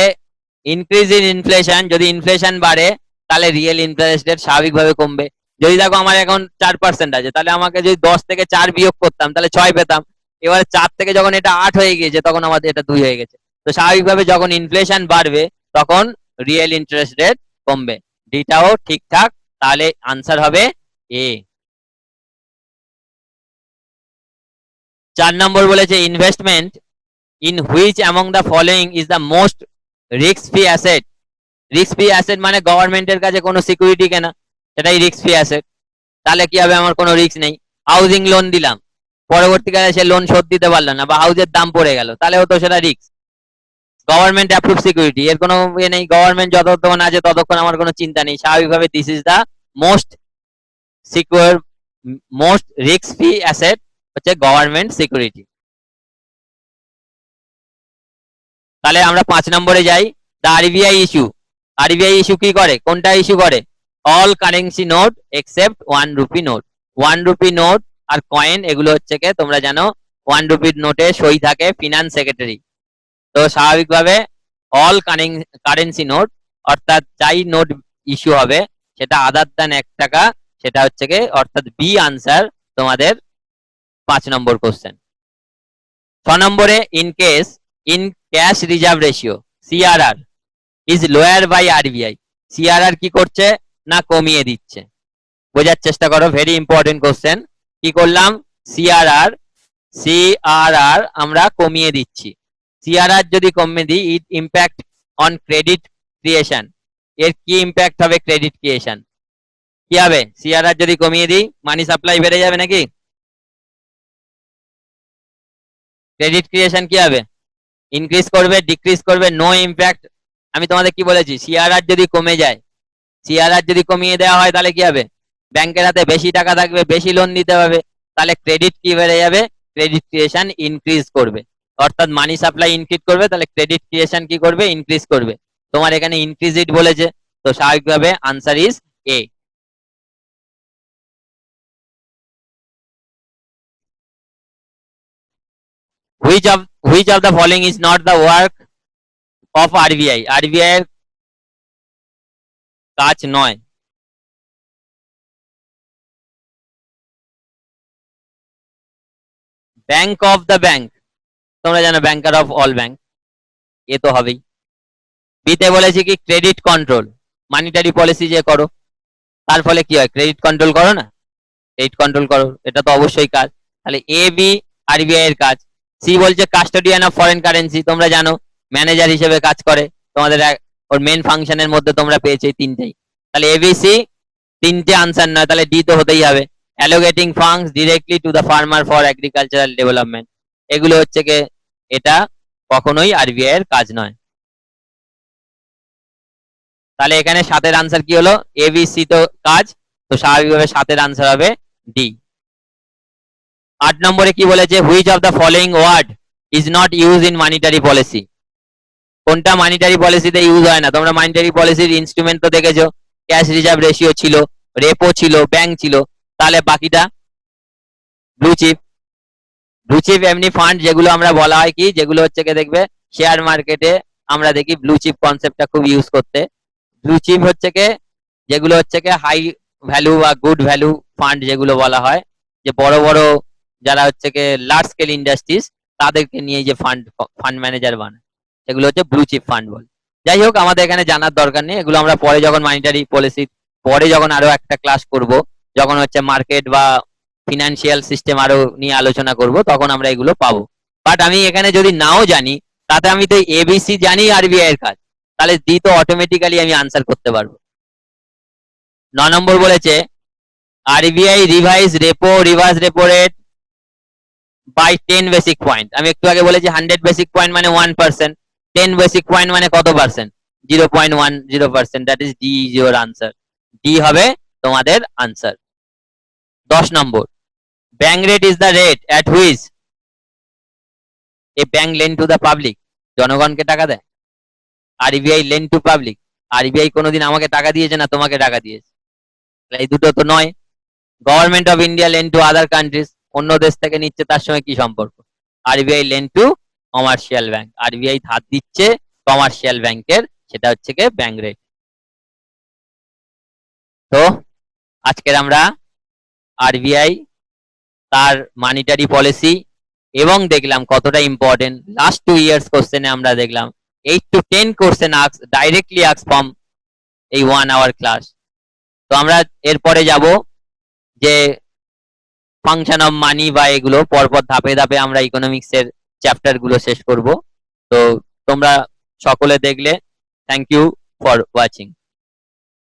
ইনক্রিজ ইন ইনফ্লেশন, যদি ইনফ্লেশন বাড়ে তাহলে রিয়েল ইন্টারেস্ট রেট স্বাভাবিকভাবে কমবে। যদি দেখো আমার এখন 4% আছে, তাহলে আমাকে যদি 10 থেকে 4 বিয়োগ করতাম তাহলে 6 পেতাম। এবারে 4 থেকে যখন এটা 8 হয়ে গিয়েছে তখন আমাদের এটা 2 হয়ে গেছে। তো স্বাভাবিকভাবে যখন ইনফ্লেশন বাড়বে তখন রিয়েল ইন্টারেস্ট রেট কমবে। ডিটাও ঠিকঠাক, তাহলে আনসার হবে এ। 4 নম্বর বলেছে investment in which among the following is the most risk free asset. Risk free asset মানে গভর্নমেন্টের কাছে কোনো সিকিউরিটি কেনা, সেটাই রিস্ক ফ্রি অ্যাসেট। তাহলে কি হবে, আমার কোনো রিস্ক নেই। হাউজিং লোন দিলাম, পরবর্তীকালে সে লোন শোধ দিতে পারলো না বা হাউজের দাম পড়ে গেল, তাহলে হতো সেটা রিস্ক। গভর্নমেন্ট অ্যাপ্রুভ সিকিউরিটি, এর কোনো ইয়ে নেই, গভর্নমেন্ট যতক্ষণ আছে ততক্ষণ আমার কোনো চিন্তা নেই। স্বাভাবিকভাবে this is the most secure, most risk free asset হচ্ছে গভর্নমেন্ট সিকিউরিটি। তাহলে আমরা 5 নম্বরে যাই, the RBI issue. RBI issue কি করে, কোনটা ইস্যু করে, all currency note except 1 rupee note. 1 rupee note আর কয়েন এগুলো হচ্ছে কি তোমরা জানো 1 রুপির নোটে সই থাকে ফিনান্স সেক্রেটারি। তো স্বাভাবিকভাবে অল কারেন্সি নোট অর্থাৎ যাই নোট ইস্যু হবে সেটা আদার দ্যান 1 টাকা, সেটা হচ্ছে কি অর্থাৎ বি আনসার তোমাদের 5 নম্বর কোশ্চেন। 6 নম্বরে in case in cash reserve ratio CRR is lower by RBI. CRR কি করছে না কমিয়ে দিচ্ছে, বোঝার চেষ্টা করো, ভেরি ইম্পর্টেন্ট কোশ্চেন। কি করলাম, সিআরআর আমরা কমিয়ে দিচ্ছি। সিআরআর যদি কমিয়ে দিই ইট ইম্প্যাক্ট অন ক্রেডিট ক্রিয়েশন। এর কি ইম্প্যাক্ট হবে, ক্রেডিট ক্রিয়েশন কি হবে, সিআরআর যদি কমিয়ে দিই মানি সাপ্লাই বেড়ে যাবে নাকি, ক্রেডিট ক্রিয়েশন কি হবে, ইনক্রিজ করবে, ডিক্রিজ করবে, নো ইম্প্যাক্ট। আমি তোমাদের কি বলেছি, সিআরআর যদি কমে যায়, সিআরআর যদি কমিয়ে দেওয়া হয় তাহলে কি হবে, ব্যাংকের হাতে বেশি টাকা থাকবে, বেশি লোন দিতে হবে, তাহলে ক্রেডিট কি বেড়ে যাবে, ক্রেডিট ক্রিয়েশন ইনক্রিজ করবে। অর্থাৎ মানি সাপ্লাই ইনক্রিজ করবে, তাহলে ক্রেডিট ক্রিয়েশন কি করবে, ইনক্রিজ করবে। তোমার এখানে ইনক্রিজ ইট বলেছে, তো স্বাভাবিকভাবে answer is a. Which of the following is not the work of RBI. RBI এর কাজ নয়। ব্যাংক অফ দ্য ব্যাংক, তোমরা জানো ব্যাংকার অফ অল ব্যাংক, এ তো হবেই। বিতে বলেছি কি ক্রেডিট কন্ট্রোল, মানিটারি পলিসি যে করো তার ফলে কি হয়, ক্রেডিট কন্ট্রোল করো না, ক্রেডিট কন্ট্রোল করো, এটা তো অবশ্যই কাজ। তাহলে এ বি আরবিআই এর কাজ। সি বলছে কাস্টোডিয়ান অফ ফরেন কারেন্সি, তোমরা জানো ম্যানেজার হিসেবে কাজ করে, তোমাদের ওর মেন ফাংশনের মধ্যে তোমরা পেয়েছো এই তিনটেই। তাহলে এবিসি তিনটে আনসার নয়, তাহলে ডি তো হতেই হবে। Allocating funds directly to the farmer for agricultural development, এগুলো হচ্ছে কি এটা কখনোই আরবিআই এর কাজ নয়। তাহলে এখানে 7 আনসার কি হলো, এবিসি তো কাজ, তো স্বাভাবিকভাবে 7 আনসার হবে ডি। 8 নম্বরে কি বলেছে, which of the following word is not use in monetary policy. কোনটা মানিটারি পলিসিতে ইউজ হয় না, তোমরা মানিটারি পলিসির ইনস্ট্রুমেন্ট তো দেখেছো, ক্যাশ রিজার্ভ রেশিও ছিল, রেপো ছিল, ব্যাংক ছিল, তাহলে বাকিটা ব্লু চিপ। ব্লু চিপ এমনি ফান্ড যেগুলো আমরা বলা হয় কি, যেগুলো হচ্ছে কি দেখবে শেয়ার মার্কেটে আমরা দেখি ব্লু চিপ কনসেপ্টটা খুব ইউজ করতে। ব্লু চিপ হচ্ছে কি যেগুলো হচ্ছে কি হাই ভ্যালু বা গুড ভ্যালু ফান্ড যেগুলো বলা হয়, যে বড় বড় যারা হচ্ছে কি লার্জ স্কেল ইন্ডাস্ট্রিজ তাদেরকে নিয়ে যে ফান্ড ম্যানেজার বানায়, সেগুলো হচ্ছে ব্লু চিপ ফান্ড বলে। যাই হোক, আমাদের এখানে জানার দরকার নেই, এগুলো আমরা পরে যখন মানিটারি পলিসি পরে যখন আরো একটা ক্লাস করব, যখন হচ্ছে মার্কেট বা ফিনান্সিয়াল সিস্টেম আরো নিয়ে আলোচনা করব, তখন আমরা এগুলো পাবো। বাট আমি এখানে যদি নাও জানি, তাতে আমি তো এবিসি জানি আরবিআই এর কাজ, তাহলে ডি তো অটোমেটিক্যালি আমি আনসার করতে পারবো। 9 নম্বর বলেছে RBI revise repo reverse repo rate by 10 basic point. আমি একটু আগে বলেছি 100 বেসিক পয়েন্ট মানে 1%, 10 বেসিক পয়েন্ট মানে কত percent? 0.10%। That is D is your answer. D হবে তোমাদের answer. 10 number, bank rate is the rate at which a bank lend to the public. জনগণকে টাকা দেয়। RBI lend to public, RBI কোনোদিন আমাকে টাকা দিয়েছে না তোমাকে টাকা দিয়েছে? এই দুটো তো নয়। Government of India lend to other countries, অন্য দেশ থেকে নিচ্ছে, তার সঙ্গে কি সম্পর্ক? RBI lend to commercial bank, RBI ধার দিচ্ছে কমার্শিয়াল ব্যাংকের, সেটা হচ্ছে কি ব্যাংক রেট। তো আজকের আমরা আরবিআই, তার মানিটারি পলিসি এবং দেখলাম কতটা ইম্পর্টেন্ট। লাস্ট 2 ইয়ার্স কোশ্চেনে আমরা দেখলাম 8 to 10 কোশ্চেন ডাইরেক্টলি আক্স ফ্রম এই 1 আওয়ার ক্লাস। তো আমরা এরপরে যাব যে ফাংশন অফ মানি বা এগুলো পরপর ধাপে ধাপে আমরা ইকোনমিক্স এর চ্যাপ্টার গুলো শেষ করব। তো তোমরা সকলে দেখলে, থ্যাংক ইউ ফর ওয়াচিং।